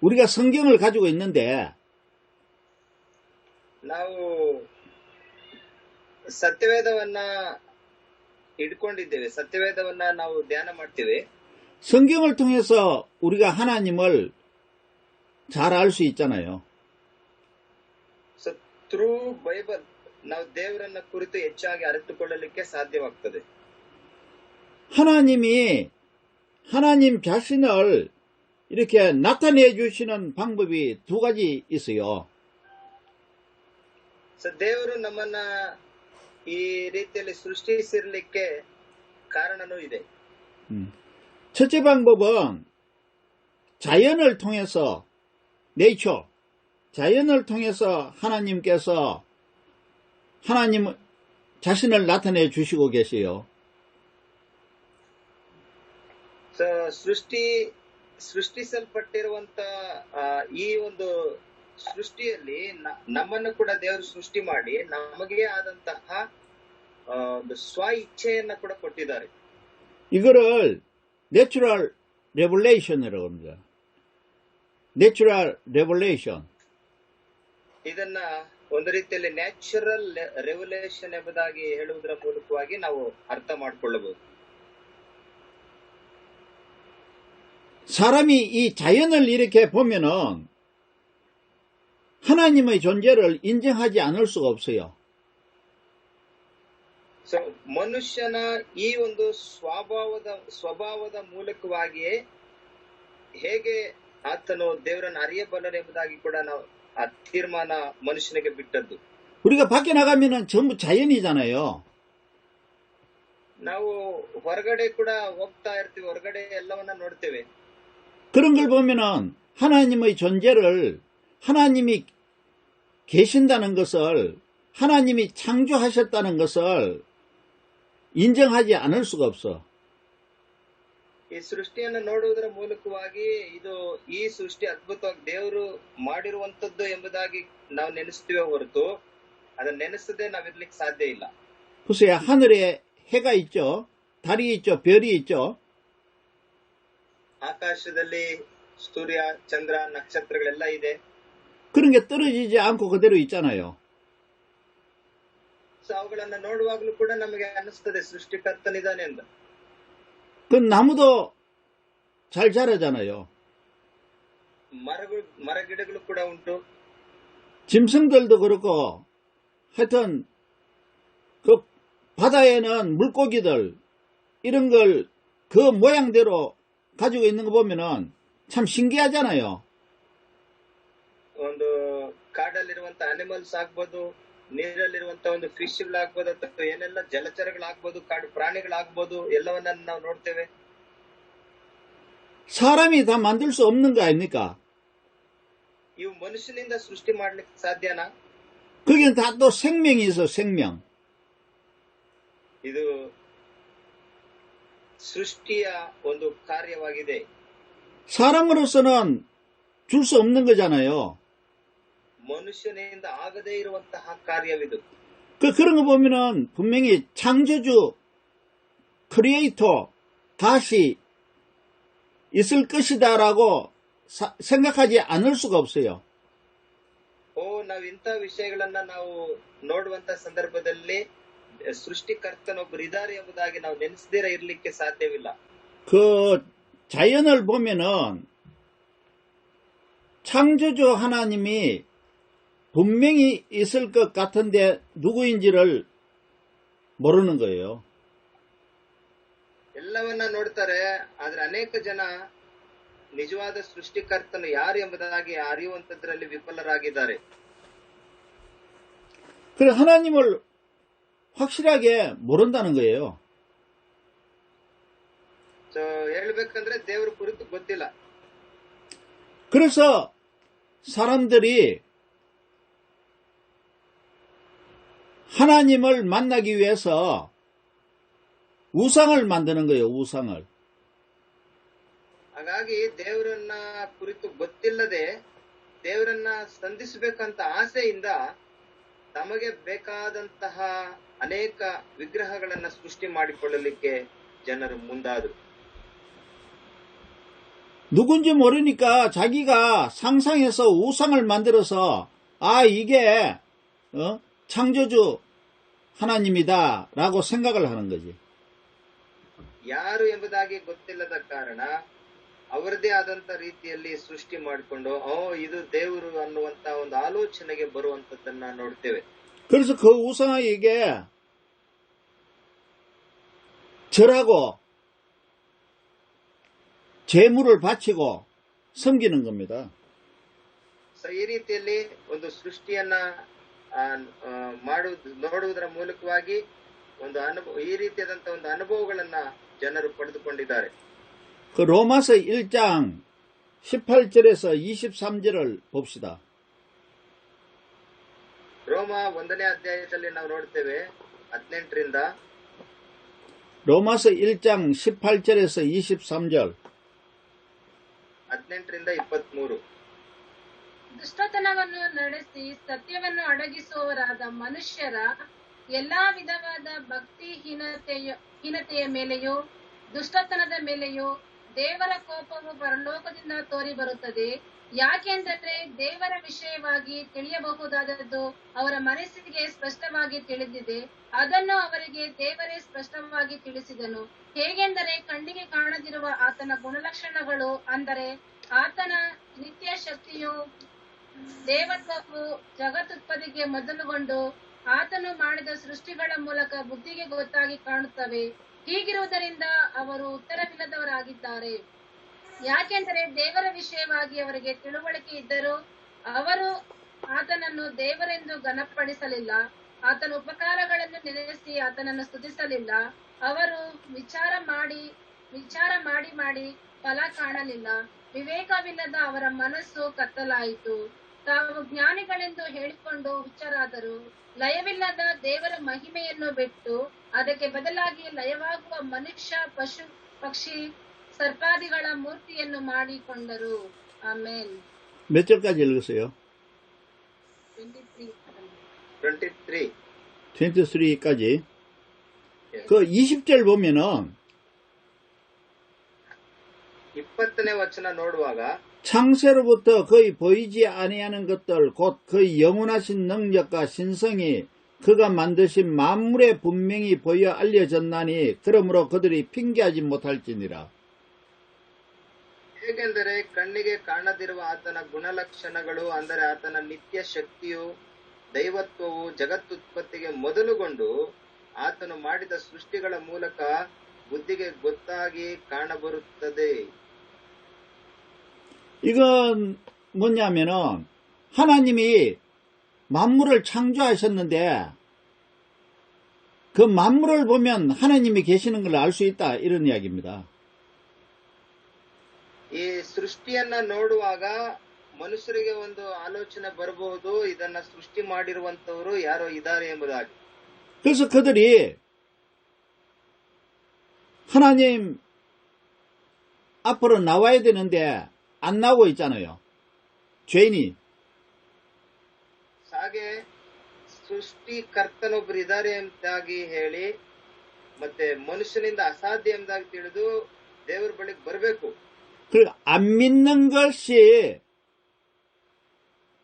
우리가 성경을 가지고 있는데 ನಾವು ಸತ್ಯವೇದವನ್ನ ಹಿಡ್ಕೊಂಡಿದ್ದೇವೆ. ಸತ್ಯವೇದವನ್ನ ನಾವು ಧ್ಯಾನ ಮಾಡ್ತೀವಿ. 성경을 통해서 우리가 하나님을 잘 알 수 있잖아요. ಸೊ ಥ್ರೂ ಬೈಬಲ್ ನಾವು ದೇವರನ್ನ ಕುರಿತು ಹೆಚ್ಚಾಗಿ ಅರಿತುಕೊಳ್ಳಲಿಕ್ಕೆ ಸಾಧ್ಯವಾಗ್ತದೆ. 하나님 자신을 이렇게 나타내 주시는 방법이 두 가지 있어요. ಸೊ ದೇವರು ನಮ್ಮನ್ನ ಈ ರೀತಿಯಲ್ಲಿ ಸೃಷ್ಟಿಸಿರ್ಲಿಕ್ಕೆ ಕಾರಣನೂ ಇದೆ. 첫째 방법은 자연을 통해서 자연을 통해서 하나님께서 하나님 자신을 나타내 주시고 계세요. ಸೊ ಸೃಷ್ಟಿಸಲ್ಪಟ್ಟಿರುವಂತ ಈ ಒಂದು ಸೃಷ್ಟಿಯಲ್ಲಿ ನಮ್ಮನ್ನು ಕೂಡ ದೇವರು ಸೃಷ್ಟಿ ಮಾಡಿ ನಮಗೆ ಆದಂತಹ ಒಂದು ಸ್ವ ಇಚ್ಛೆಯನ್ನ ಕೂಡ ಕೊಟ್ಟಿದ್ದಾರೆ. 이거를 내추럴 레볼레이션이라고 합니다. 내추럴 레볼레이션. ಇದನ್ನ ಒಂದು ರೀತಿಯಲ್ಲಿ ನ್ಯಾಚುರಲ್ ರೆವಲ್ಯೂಷನ್ ಎಂಬುದಾಗಿ ಹೇಳುವುದರ ಮೂಲಕವಾಗಿ ನಾವು ಅರ್ಥ ಮಾಡಿಕೊಳ್ಳಬಹುದು. 사람이 이 자연을 이렇게 보면은 하나님의 존재를 인정하지 않을 수가 없어요. ಸೊ ಮನುಷ್ಯನ ಈ ಒಂದು ಸ್ವಭಾವದ ಮೂಲಕವಾಗಿಯೇ ಹೇಗೆ ಆತನು ದೇವರನ್ನು ಅರಿಯಬಲ್ಲನೆಂಬುದಾಗಿ ಕೂಡ ನಾವು ಆ ತೀರ್ಮಾನ ಮನುಷ್ಯನಿಗೆ ಬಿಟ್ಟದ್ದು. 우리가 밖에 나가면은 전부 자연이잖아요. ನಾವು ಹೊರಗಡೆ ಕೂಡ ಹೋಗ್ತಾ ಇರ್ತೀವಿ, ಹೊರಗಡೆ ಎಲ್ಲವನ್ನ ನೋಡ್ತೇವೆ. 그런 걸 보면은 하나님의 존재를 하나님이 계신다는 것을 하나님이 창조하셨다는 것을 인정하지 않을 수가 없어. ಈ ಸೃಷ್ಟಿಯನ್ನು ನೋಡುವುದರ ಮೂಲಕವಾಗಿ ಈ ಸೃಷ್ಟಿ ಅದ್ಭುತವಾಗಿ ದೇವರು ಮಾಡಿರುವಂತದ್ದು ಎಂಬುದಾಗಿ ನಾವು ನೆನೆಸ್ತೀವಿ ಹೊರತು ಅದನ್ನ ನೆನೆಸದೆ ನಾವಿರ್ಲಿಕ್ಕೆ ಸಾಧ್ಯ ಇಲ್ಲ. 보세요. 하늘에 해가 있죠. 달이 있죠. 별이 있죠. ಆಕಾಶದಲ್ಲಿ ಸೂರ್ಯ, ಚಂದ್ರ, ನಕ್ಷತ್ರಗಳೆಲ್ಲ ಇದೆ. 그런 게 떨어지지 않고 그대로 있잖아요. ಸೊ ಅವುಗಳನ್ನ ನೋಡುವಾಗಲೂ ಕೂಡ ನಮಗೆ ಅನಿಸ್ತದೆ ಸೃಷ್ಟಿಕರ್ತನಿದ್ದಾನೆ ಅಂತ. 그 나무도 잘 자라잖아요. ಮರ ಗಿಡಗಳು ಕೂಡ ಉಂಟು. 짐승들도 그렇고 하여튼 그 바다에는 물고기들 이런 걸 그 모양대로 가지고 있는 거 보면은 참 신기하잖아요. ಒಂದು ಕಾಡಲ್ಲಿರುವಂತ ಅನಿಮಲ್ಸ್ ಆಗ್ಬೋದು, ನೀರಲ್ಲಿರುವಂತ ಒಂದು ಫಿಶ್ಗಳಾಗ್ಬೋದು, ಅಥವಾ ಏನೆಲ್ಲ ಜಲಚರಗಳಾಗ್ಬೋದು, ಕಾಡು ಪ್ರಾಣಿಗಳಾಗ್ಬೋದು, ಎಲ್ಲವನ್ನ ನಾವು ನೋಡ್ತೇವೆ. 사람이 다 만들 수 없는 거 아닙니까? ಇವು ಮನುಷ್ಯನಿಂದ ಸೃಷ್ಟಿ ಮಾಡ್ಲಿಕ್ಕೆ ಸಾಧ್ಯನಾ? 거기는 다 또 생명이 있어, 생명. ಇದು ಸೃಷ್ಟಿಯ ಒಂದು ಕಾರ್ಯವಾಗಿದೆ. 사람으로서는 줄 수 없는 거잖아요. ಮನುಷ್ಯನಿಂದ ಆಗದೇ ಇರುವಂತಹ ಕಾರ್ಯವಿದು. 그런 거 보면은 분명히 창조주, 크리에이터 다시 있을 것이다라고 생각하지 않을 수가 없어요. ನಾವು ಇಂಥ ವಿಷಯಗಳನ್ನ ನಾವು ನೋಡುವಂತ ಸಂದರ್ಭದಲ್ಲಿ ಸೃಷ್ಟಿಕರ್ತನೊಬ್ಬರು ಇದ್ದಾರೆ ಎಂಬುದಾಗಿ ನಾವು ನೆನೆಸದಿರ ಇರ್ಲಿಕ್ಕೆ ಸಾಧ್ಯವಿಲ್ಲ. 그 자연을 보면은 창조주 하나님이 분명히 있을 것 같은데 누구인지를 모르는 거예요. ಎಲ್ಲವನ್ನ ನೋಡ್ತಾರೆ, ಆದ್ರೆ ಅನೇಕ ಜನ ನಿಜವಾದ ಸೃಷ್ಟಿಕರ್ತನು ಯಾರು ಎಂಬುದಾಗಿ ಅರಿಯುವಂತದ್ರಲ್ಲಿ ವಿಫಲರಾಗಿದ್ದಾರೆ. 그래 하나님을 확실하게 모른다는 거예요. ಹೇಳ್ಬೇಕಂದ್ರೆ ದೇವರ ಕುರಿತು ಗೊತ್ತಿಲ್ಲ. 그래서 사람들이 하나님을 만나기 위해서 우상을 만드는 거예요. 우상을. ಹಾಗಾಗಿ ದೇವರನ್ನ ಕುರಿತು ಗೊತ್ತಿಲ್ಲದೆ ದೇವರನ್ನ ಸಂಧಿಸಬೇಕಂತ ಆಸೆಯಿಂದ ತಮಗೆ ಬೇಕಾದಂತಹ ಅನೇಕ ವಿಗ್ರಹಗಳನ್ನ ಸೃಷ್ಟಿ ಮಾಡಿಕೊಳ್ಳಲಿಕ್ಕೆ ಜನರು ಮುಂದಾದರು. 누군지 모르니까 자기가 상상해서 우상을 만들어서 이게 창조주 하나님이다 라고 생각을 하는 거지. ಯಾರು ಎಂಬುದಾಗಿ ಗೊತ್ತಿಲ್ಲದ ಕಾರಣ ಅವರದೇ ಆದಂತ ರೀತಿಯಲ್ಲಿ ಸೃಷ್ಟಿ ಮಾಡಿಕೊಂಡು ಇದು ದೇವರು ಅನ್ನುವಂತ ಒಂದು ಆಲೋಚನೆಗೆ ಬರುವಂತದ್ದನ್ನ ನೋಡ್ತೇವೆ. 그래서 그 우상에게 절하고 제물을 바치고 섬기는 겁니다. ಈ ರೀತಿಯಲ್ಲಿ ಒಂದು ಸೃಷ್ಟಿಯನ್ನ ನೋಡುವುದರ ಮೂಲಕವಾಗಿ ಒಂದು ಈ ರೀತಿಯಾದಂತಹ ಒಂದು ಅನುಭವಗಳನ್ನ ಜನರು ಪಡೆದುಕೊಂಡಿದ್ದಾರೆ. 그 로마서 1장 18절에서 23절을 봅시다. ರೋಮ 1ನೇ ಅಧ್ಯಾಯದಲ್ಲಿ ನಾವು ನೋಡ್ತೇವೆ 18ರಿಂದ. 로마서 1장 18절에서 23절. 18ರಿಂದ 23. ದುಷ್ಟತನವನ್ನು ನಡೆಸಿ ಸತ್ಯವನ್ನು ಅಡಗಿಸುವವರಾದ ಮನುಷ್ಯರ ಎಲ್ಲಾ ವಿಧವಾದ ಹೀನತೆಯ ಮೇಲೆಯೂ ದುಷ್ಟತನದ ಮೇಲೆಯೂ ದೇವರ ಕೋಪವು ಪರಲೋಕದಿಂದ ತೋರಿ ಬರುತ್ತದೆ. ಯಾಕೆಂದರೆ ದೇವರ ವಿಷಯವಾಗಿ ತಿಳಿಯಬಹುದಾದದ್ದು ಅವರ ಮನಸ್ಸಿಗೆ ಸ್ಪಷ್ಟವಾಗಿ ತಿಳಿದಿದೆ. ಅದನ್ನು ಅವರಿಗೆ ದೇವರೇ ಸ್ಪಷ್ಟವಾಗಿ ತಿಳಿಸಿದನು. ಹೇಗೆಂದರೆ ಕಣ್ಣಿಗೆ ಕಾಣದಿರುವ ಆತನ ಗುಣಲಕ್ಷಣಗಳು, ಅಂದರೆ ಆತನ ನಿತ್ಯ ಶಕ್ತಿಯು ದೇವತ್ವವು ಜಗತ್ತುತ್ಪತ್ತಿಗೆ ಮೊದಲುಗೊಂಡು ಆತನು ಮಾಡಿದ ಸೃಷ್ಟಿಗಳ ಮೂಲಕ ಬುದ್ಧಿಗೆ ಗೊತ್ತಾಗಿ ಕಾಣುತ್ತವೆ. ಹೀಗಿರುವುದರಿಂದ ಅವರು ಉತ್ತರವಿಲ್ಲದವರಾಗಿದ್ದಾರೆ. ಯಾಕೆಂದರೆ ದೇವರ ವಿಷಯವಾಗಿ ಅವರಿಗೆ ತಿಳುವಳಿಕೆ ಇದ್ದರೂ ಅವರು ಆತನನ್ನು ದೇವರೆಂದು ಘನಪಡಿಸಲಿಲ್ಲ. ಆತನ ಉಪಕಾರಗಳನ್ನು ನೆನೆಸಿ ಆತನನ್ನು ಸ್ತುತಿಸಲಿಲ್ಲ. ಅವರು ವಿಚಾರ ಮಾಡಿ ಫಲ ಕಾಣಲಿಲ್ಲ. ವಿವೇಕವಿಲ್ಲದ ಅವರ ಮನಸ್ಸು ಕತ್ತಲಾಯಿತು. ತಾವು ಜ್ಞಾನಿಗಳೆಂದು ಹೇಳಿಕೊಂಡು ಹುಚ್ಚರಾದರು. ಲಯವಿಲ್ಲದ ದೇವರ ಮಹಿಮೆಯನ್ನು ಬಿಟ್ಟು ಅದಕ್ಕೆ ಬದಲಾಗಿ ಲಯವಾಗುವ ಮನುಷ್ಯ, ಪಶು, ಪಕ್ಷಿ, ಸರ್ಪಾದಿಗಳ ಮೂರ್ತಿಯನ್ನು ಮಾಡಿಕೊಂಡರು. ಆಮೇನ್. 몇 절까지 읽으세요? 23까지. 그 20절 보면은 20ನೇ ವಚನ ನೋಡುವಾಗ 창세로부터 거의 보이지 아니하는 것들 곧 그의 영원하신 능력과 신성이 그가 만드신 만물에 분명히 보여 알려졌나니 그러므로 그들이 핑계하지 못할지니라. ಹೇಗೆಂದರೆ ಕಣ್ಣಿಗೆ ಕಾಣದಿರುವ ಆತನ ಗುಣಲಕ್ಷಣಗಳು, ಅಂದರೆ ಆತನ ನಿತ್ಯ ಶಕ್ತಿಯು ದೈವತ್ವವು ಜಗತ್ತುತ್ಪತ್ತಿಗೆ ಮೊದಲುಗೊಂಡು ಆತನು ಮಾಡಿದ ಸೃಷ್ಟಿಗಳ ಮೂಲಕ ಬುದ್ಧಿಗೆ ಗೊತ್ತಾಗಿ ಕಾಣಬರುತ್ತದೆ. 이건 뭐냐면은 하나님이 만물을 창조하셨는데 그 만물을 보면 하나님이 계시는 걸 알 수 있다, 이런 이야기입니다. ಈ ಸೃಷ್ಟಿಯನ್ನ ನೋಡುವಾಗ ಮನುಷ್ಯರಿಗೆ ಒಂದು ಆಲೋಚನೆ ಬರಬಹುದು, ಇದನ್ನ ಸೃಷ್ಟಿ ಮಾಡಿರುವಂತವರು ಯಾರೋ ಇದ್ದಾರೆ ಎಂಬುದಾಗಿ. 그래서 그들이 하나님 앞으로 나와야 되는데 안 나오고 있잖아요. 죄인이. ಹಾಗೆ ಸೃಷ್ಟಿಕರ್ತನೊಬ್ರು ಇದ್ದಾರೆ ಎಂಬುದಾಗಿ ಹೇಳಿ ಮತ್ತೆ ಮನುಷ್ಯನಿಂದ ಅಸಾಧ್ಯ ಎಂಬುದಾಗಿ ತಿಳಿದು ದೇವರ ಬಳಿಗೆ ಬರಬೇಕು. 그리고 안 믿는 것이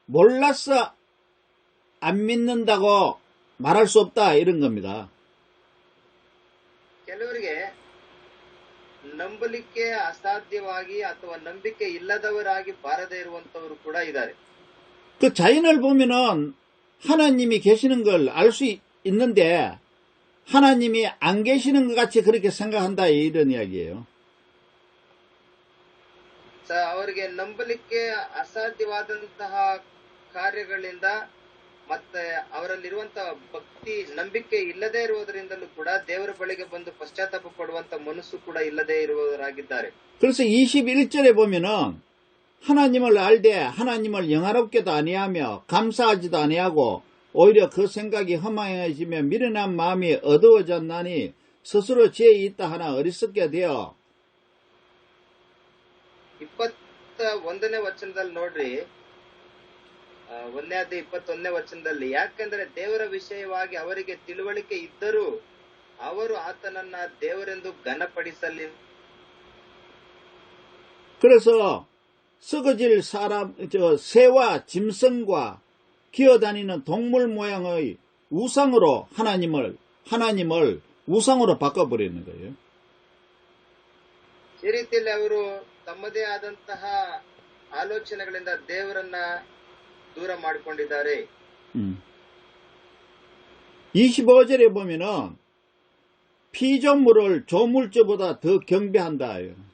몰라서 안 믿는다고 말할 수 없다, 이런 겁니다. ಕೆಲವರಿಗೆ ನಂಬಲಿಕ್ಕೆ ಅಸಾಧ್ಯವಾಗಿ ಅಥವಾ ನಂಬಿಕೆ ಇಲ್ಲದವರಾಗಿ ಬಾರದೇ ಇರುವಂತವರು ಕೂಡ ಇದ್ದಾರೆ. 그 자연을 보면은 하나님이 계시는 걸 알 수 있는데 하나님이 안 계시는 것 같이 그렇게 생각한다, 이런 이야기예요. ಅವರಿಗೆ ನಂಬಲಿಕ್ಕೆ ಅಸಾಧ್ಯವಾದಂತಹ ಕಾರ್ಯಗಳಿಂದ ಮತ್ತೆ ಅವರಲ್ಲಿರುವಂತಹ ಭಕ್ತಿ, ನಂಬಿಕೆ ಇಲ್ಲದೆ ಇರುವುದರಿಂದಲೂ ಕೂಡ ದೇವರ ಬಳಿಗೆ ಬಂದು ಪಶ್ಚಾತ್ತಾಪ ಪಡುವಂತ ಮನಸ್ಸು ಕೂಡ ಇಲ್ಲದೆ ಇರುವವರಾಗಿದ್ದಾರೆ. 그래서 21절에 보면은 하나님을 알되 하나님을 영화롭게도 아니하며 감사하지도 아니하고 오히려 그 생각이 허망해지며 미련한 마음이 어두워졌나니 스스로 지혜 있다 하나 어리석게 되어. 21ನೇ ವಚನದಲ್ಲಿ ನೋಡ್ರಿ, 1ನೇ ಅಧ್ಯಾಯ 21ನೇ ವಚನದಲ್ಲಿ, ಯಾಕೆಂದರೆ ದೇವರ ವಿಷಯವಾಗಿ ಅವರಿಗೆ ತಿಳುವಳಿಕೆ ಇದ್ದರೂ ಅವರು ಆತನನ್ನ ದೇವರೆಂದು ಘನಪಡಿಸಲಿಲ್ಲ. 그래서 썩어질 새와 짐승과 기어다니는 동물 모양의 우상으로 하나님을 우상으로 바꿔버리는 거예요. ಈ ರೀತಿಯಲ್ಲಿ ಅವರು ತಮ್ಮದೇ ಆದಂತಹ ಆಲೋಚನೆಗಳಿಂದ ದೇವರನ್ನ ದೂರ ಮಾಡಿಕೊಂಡಿದ್ದಾರೆ. 25절에 보면은 피조물을 조물주보다 더 경배한다.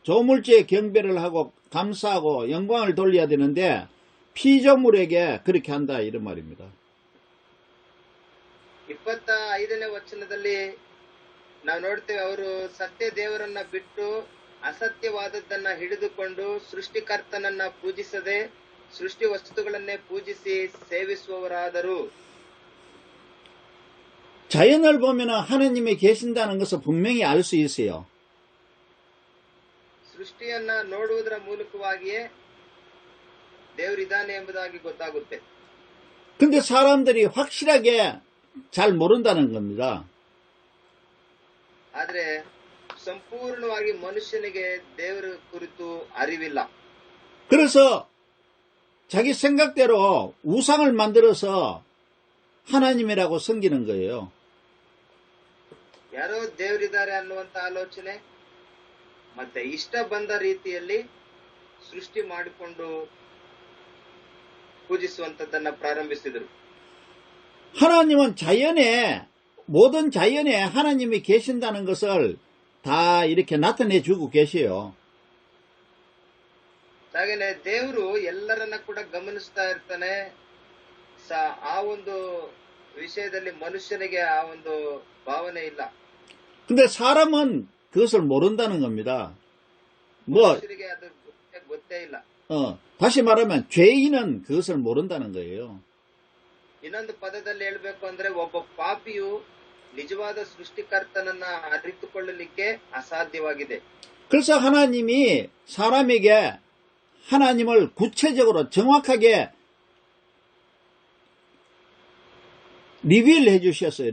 조물주에 경배를 하고 감사하고 영광을 돌려야 되는데 피조물에게 그렇게 한다 이런 말입니다. 25ನೇ ವಚನದಲ್ಲಿ ನಾವು ನೋಡ್ತೇವೆ, ಅವರು ಸತ್ಯ ದೇವರನ್ನ ಬಿಟ್ಟು ಅಸತ್ಯವಾದದ್ದನ್ನ ಹಿಡಿದುಕೊಂಡು ಸೃಷ್ಟಿಕರ್ತನನ್ನ ಪೂಜಿಸದೆ ಸೃಷ್ಟಿ ವಸ್ತುಗಳನ್ನೇ ಪೂಜಿಸಿ ಸೇವಿಸುವವರಾದರು. 자연을 보면 하나님이 계신다는 것을 분명히 알 수 있어요. ಸೃಷ್ಟಿಯನ್ನ ನೋಡುವುದರ ಮೂಲಕವಾಗಿಯೇ ದೇವರಿದ್ದಾನೆ ಎಂಬುದಾಗಿ ಗೊತ್ತಾಗುತ್ತೆ. 근데 사람들이 확실하게 잘 모른다는 겁니다. ಆದ್ರೆ ಸಂಪೂರ್ಣವಾಗಿ ಮನುಷ್ಯನಿಗೆ ದೇವರ ಕುರಿತು ಅರಿವಿಲ್ಲ. 그래서 자기 생각대로 우상을 만들어서 하나님이라고 섬기는 거예요. ಯಾರೋ ದೇವರಿದ್ದಾರೆ ಅನ್ನುವಂತ ಆಲೋಚನೆ ಮತ್ತೆ ಇಷ್ಟ ಬಂದ ರೀತಿಯಲ್ಲಿ ಸೃಷ್ಟಿ ಮಾಡಿಕೊಂಡು ಪೂಜಿಸುವಂತದ್ದನ್ನ ಪ್ರಾರಂಭಿಸಿದರು. 하나님은 모든 자연에 하나님이 계신다는 것을 다 이렇게 나타내 주고 계세요. ಹಾಗೇನೆ ದೇವರು ಎಲ್ಲರನ್ನ ಕೂಡ ಗಮನಿಸ್ತಾ ಇರ್ತಾನೆ. ಆ ಒಂದು ವಿಷಯದಲ್ಲಿ ಮನುಷ್ಯನಿಗೆ ಆ ಒಂದು ಭಾವನೆ ಇಲ್ಲ. 근데 사람은 그것을 모른다는 겁니다. ಮನುಷ್ಯರಿಗೆ ಅದು ಗೊತ್ತೇ ಇಲ್ಲ. 다시 말하면 죄인은 그것을 모른다는 거예요. ಇನ್ನೊಂದು ಪದದಲ್ಲಿ ಹೇಳ್ಬೇಕು ಅಂದ್ರೆ ಒಬ್ಬ ಪಾಪಿಯು ನಿಜವಾದ ಸೃಷ್ಟಿಕರ್ತನನ್ನ ಅರಿತುಕೊಳ್ಳಲಿಕ್ಕೆ ಅಸಾಧ್ಯವಾಗಿದೆ. 그래서 하나님이 사람에게 하나님을 구체적으로 정확하게 리빌해 주셨어요.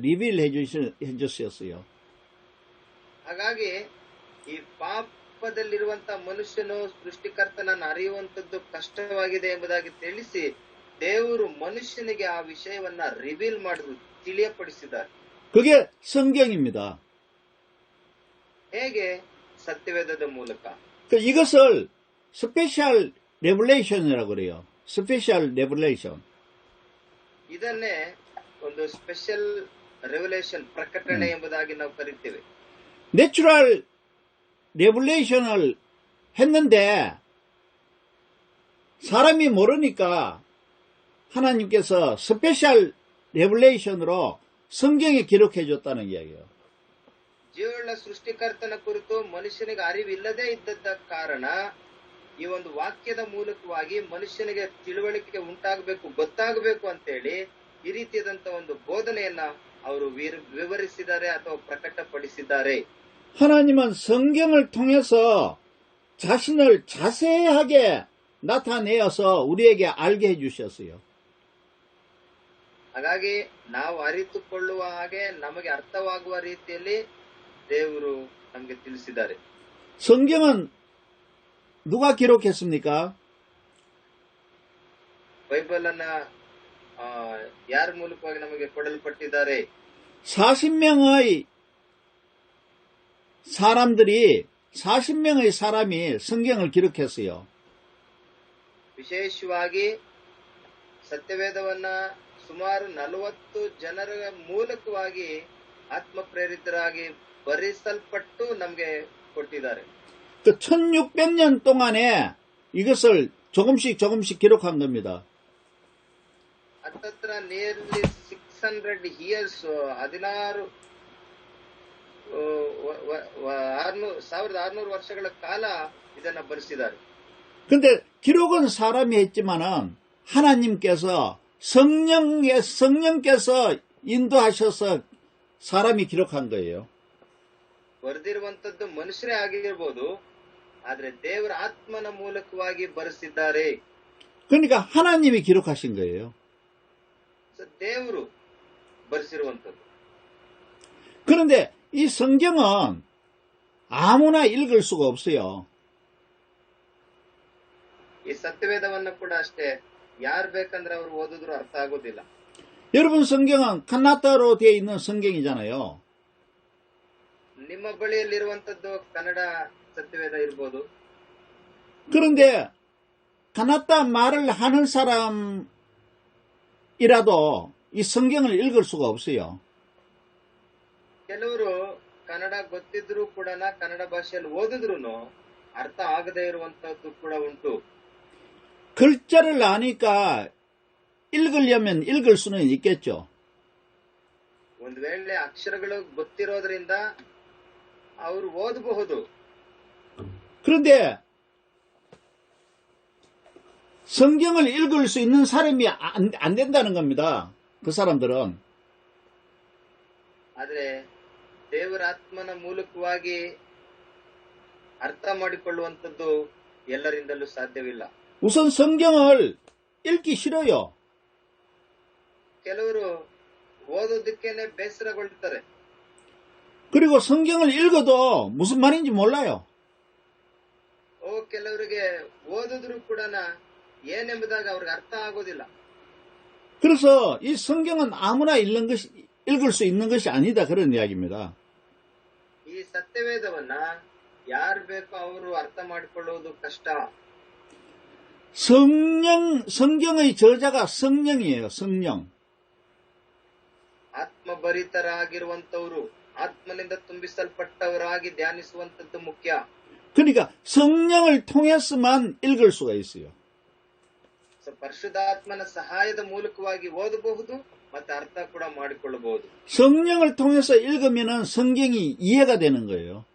ಹಾಗಾಗಿ ಈ ಪಾಪದಲ್ಲಿರುವಂತ ಮನುಷ್ಯನು ಸೃಷ್ಟಿಕರ್ತನನ್ನು ಅರಿಯುವಂತದ್ದು ಕಷ್ಟವಾಗಿದೆ ಎಂಬುದಾಗಿ ತಿಳಿಸಿ ದೇವರು ಮನುಷ್ಯನಿಗೆ ಆ ವಿಷಯವನ್ನ ರಿವೀಲ್ ಮಾಡಿದ್ರು, ತಿಳಿಯಪಡಿಸಿದ್ದಾರೆ. 그게 성경입니다. ಹೇಗೆ? ಸತ್ಯವೇದದ ಮೂಲಕ. 이것을 스페셜 레블레이션이라고 그래요. 스페셜 레블레이션. ಇದನ್ನೇ ಒಂದು ಸ್ಪೆಷಲ್ ರೆವಲ್ಯೂಷನ್ ಪ್ರಕಟಣೆ ಎಂಬುದಾಗಿ ನಾವು ಕರಿತೇವೆ. 내추럴 레블레이션을 했는데 사람이 모르니까 하나님께서 스페셜 레블레이션으로 성경에 기록해 줬다는 이야기예요. ಜೀವಳ ಸೃಷ್ಟಿಕರ್ತನ ಕುರಿತು ಮನುಷ್ಯನಿಗೆ ಅರಿವಿಲ್ಲದೆ ಇದ್ದದ್ದ ಕಾರಣ ಈ ಒಂದು ವಾಕ್ಯದ ಮೂಲಕವಾಗಿ ಮನುಷ್ಯನಿಗೆ ತಿಳುವಳಿಕೆ ಉಂಟಾಗಬೇಕು, ಗೊತ್ತಾಗಬೇಕು ಅಂತೇಳಿ ಈ ರೀತಿಯಾದಂತ ಒಂದು ಬೋಧನೆಯನ್ನ ಅವರು ವಿವರಿಸಿದ್ದಾರೆ ಅಥವಾ ಪ್ರಕಟಪಡಿಸಿದ್ದಾರೆ. 하나님은 성경을 통해서 자신을 자세하게 나타내어서 우리에게 알게 해주셨어요. ಹಾಗಾಗಿ ನಾವು ಅರಿತುಕೊಳ್ಳುವ ಹಾಗೆ ನಮಗೆ ಅರ್ಥವಾಗುವ ರೀತಿಯಲ್ಲಿ ದೇವರು ನಮಗೆ ತಿಳಿಸಿದ್ದಾರೆ. 성경은 누가 기록했습니까? ಬೈಬಲ್ ಅನ್ನ ಯಾರ ಮೂಲಕವಾಗಿ ನಮಗೆ ಕೊಡಲ್ಪಟ್ಟಿದ್ದಾರೆ? 40명의 사람이 성경을 기록했어요. ವಿಶೇಷವಾಗಿ ಸತ್ಯವೇದವನ್ನ ಸುಮಾರು 40 ಜನರ ಮೂಲಕವಾಗಿ ಆತ್ಮ ಪ್ರೇರಿತರಾಗಿ ಬರೆಸಲ್ಪಟ್ಟು ನಮಗೆ ಕೊಟ್ಟಿದ್ದಾರೆ. 그 1600년 동안에 이것을 조금씩 기록한 겁니다. ಹತ್ತತ್ರ ನಿಯರ್ಲಿ 600 years 1600 ವರ್ಷಗಳ ಕಾಲ ಇದನ್ನ ಬರೆಸಿದ್ದಾರೆ. 근데 기록은 사람이 했지만은 하나님께서 성령께서 인도하셔서 사람이 기록한 거예요. ಬರೆದಿರುವಂತದ್ದು ಮನುಷ್ಯರೇ ಆಗಿರಬಹುದು, ಆದ್ರೆ ದೇವರ ಆತ್ಮನ ಮೂಲಕವಾಗಿ ಬರೆಸಿದ್ದಾರೆ. 그러니까 하나님이 기록하신 거예요. ದೇವರು ಬರೆಸಿರುವಂತದ್ದು. 그런데 이 성경은 아무나 읽을 수가 없어요. ಈ ಸತ್ಯವೇದವನ್ನ ಕೂಡ ಅಷ್ಟೇ ಯಾರು ಬೇಕಂದ್ರೆ ಅವ್ರು ಓದಿದ್ರು ಅರ್ಥ ಆಗೋದಿಲ್ಲ. 여러분 성경은 칸나타로 되어 있는 성경이잖아요. ನಿಮ್ಮ ಬಳಿಯಲ್ಲಿರುವಂತದ್ದು ಕನ್ನಡ ಸತ್ಯವೇದ ಇರ್ಬೋದು. 그런데 가나타 말을 하는 사람이라도 이 성경을 읽을 수가 없어요. ಕೆಲವರು ಕನ್ನಡ ಗೊತ್ತಿದ್ರು ಕೂಡ ಕನ್ನಡ ಭಾಷೆಯಲ್ಲಿ ಓದಿದ್ರು ಅರ್ಥ ಆಗದೇ ಇರುವಂತದ್ದು ಕೂಡ ಉಂಟು. 글자를 아니까 읽으려면 읽을 수는 있겠죠. ಒಂದ್ ವೇಳೆ ಅಕ್ಷರಗಳು ಗೊತ್ತಿರೋದ್ರಿಂದ ಅವರು ಓದಬಹುದು. 그런데 성경을 읽을 수 있는 사람이 안 된다는 겁니다. 그 사람들은. ಆದ್ರೆ ದೇವರ ಆತ್ಮನ ಮೂಲಕವಾಗಿ ಅರ್ಥ ಮಾಡಿಕೊಳ್ಳುವಂತದ್ದು ಎಲ್ಲರಿಂದಲೂ ಸಾಧ್ಯವಿಲ್ಲ. 우선 성경을 읽기 싫어요. ಕೆಲವರು ಓದೋದಕ್ಕೇನೆ ಬೇಸರಗೊಳ್ತಾರೆ. 그리고 성경을 읽어도 무슨 말인지 몰라요. ಕೆಲವರಿಗೆ ಓದಿದ್ರು ಕೂಡ ಏನೆಂಬುದಾಗಿ ಅವ್ರಿಗೆ ಅರ್ಥ ಆಗೋದಿಲ್ಲ. 그래서 이 성경은 아무나 읽을 수 있는 것이 아니다 그런 이야기입니다. ಈ ಸತ್ಯವೇದವನ್ನ ಯಾರು ಬೇಕೋ ಅವರು ಅರ್ಥ ಮಾಡಿಕೊಳ್ಳುವುದು ಕಷ್ಟ. 성경의 저자가 성령이에요. 성령. ಆತ್ಮಭರಿತರಾಗಿರುವಂತವರು ಆತ್ಮನಿಂದ ತುಂಬಿಸಲ್ಪಟ್ಟವರಾಗಿ ಧ್ಯಾನಿಸುವಂತದ್ದು ಮುಖ್ಯ. 그러니까 성령을 통해서만 읽을 수가 있어요. ಪರಿಶುದ್ಧಾತ್ಮನ ಸಹಾಯದ ಮೂಲಕವಾಗಿ ಓದಬಹುದು ಮತ್ತೆ ಅರ್ಥ ಕೂಡ ಮಾಡಿಕೊಳ್ಳಬಹುದು. 성령을 통해서 읽으면은 성경이 이해가 되는 거예요.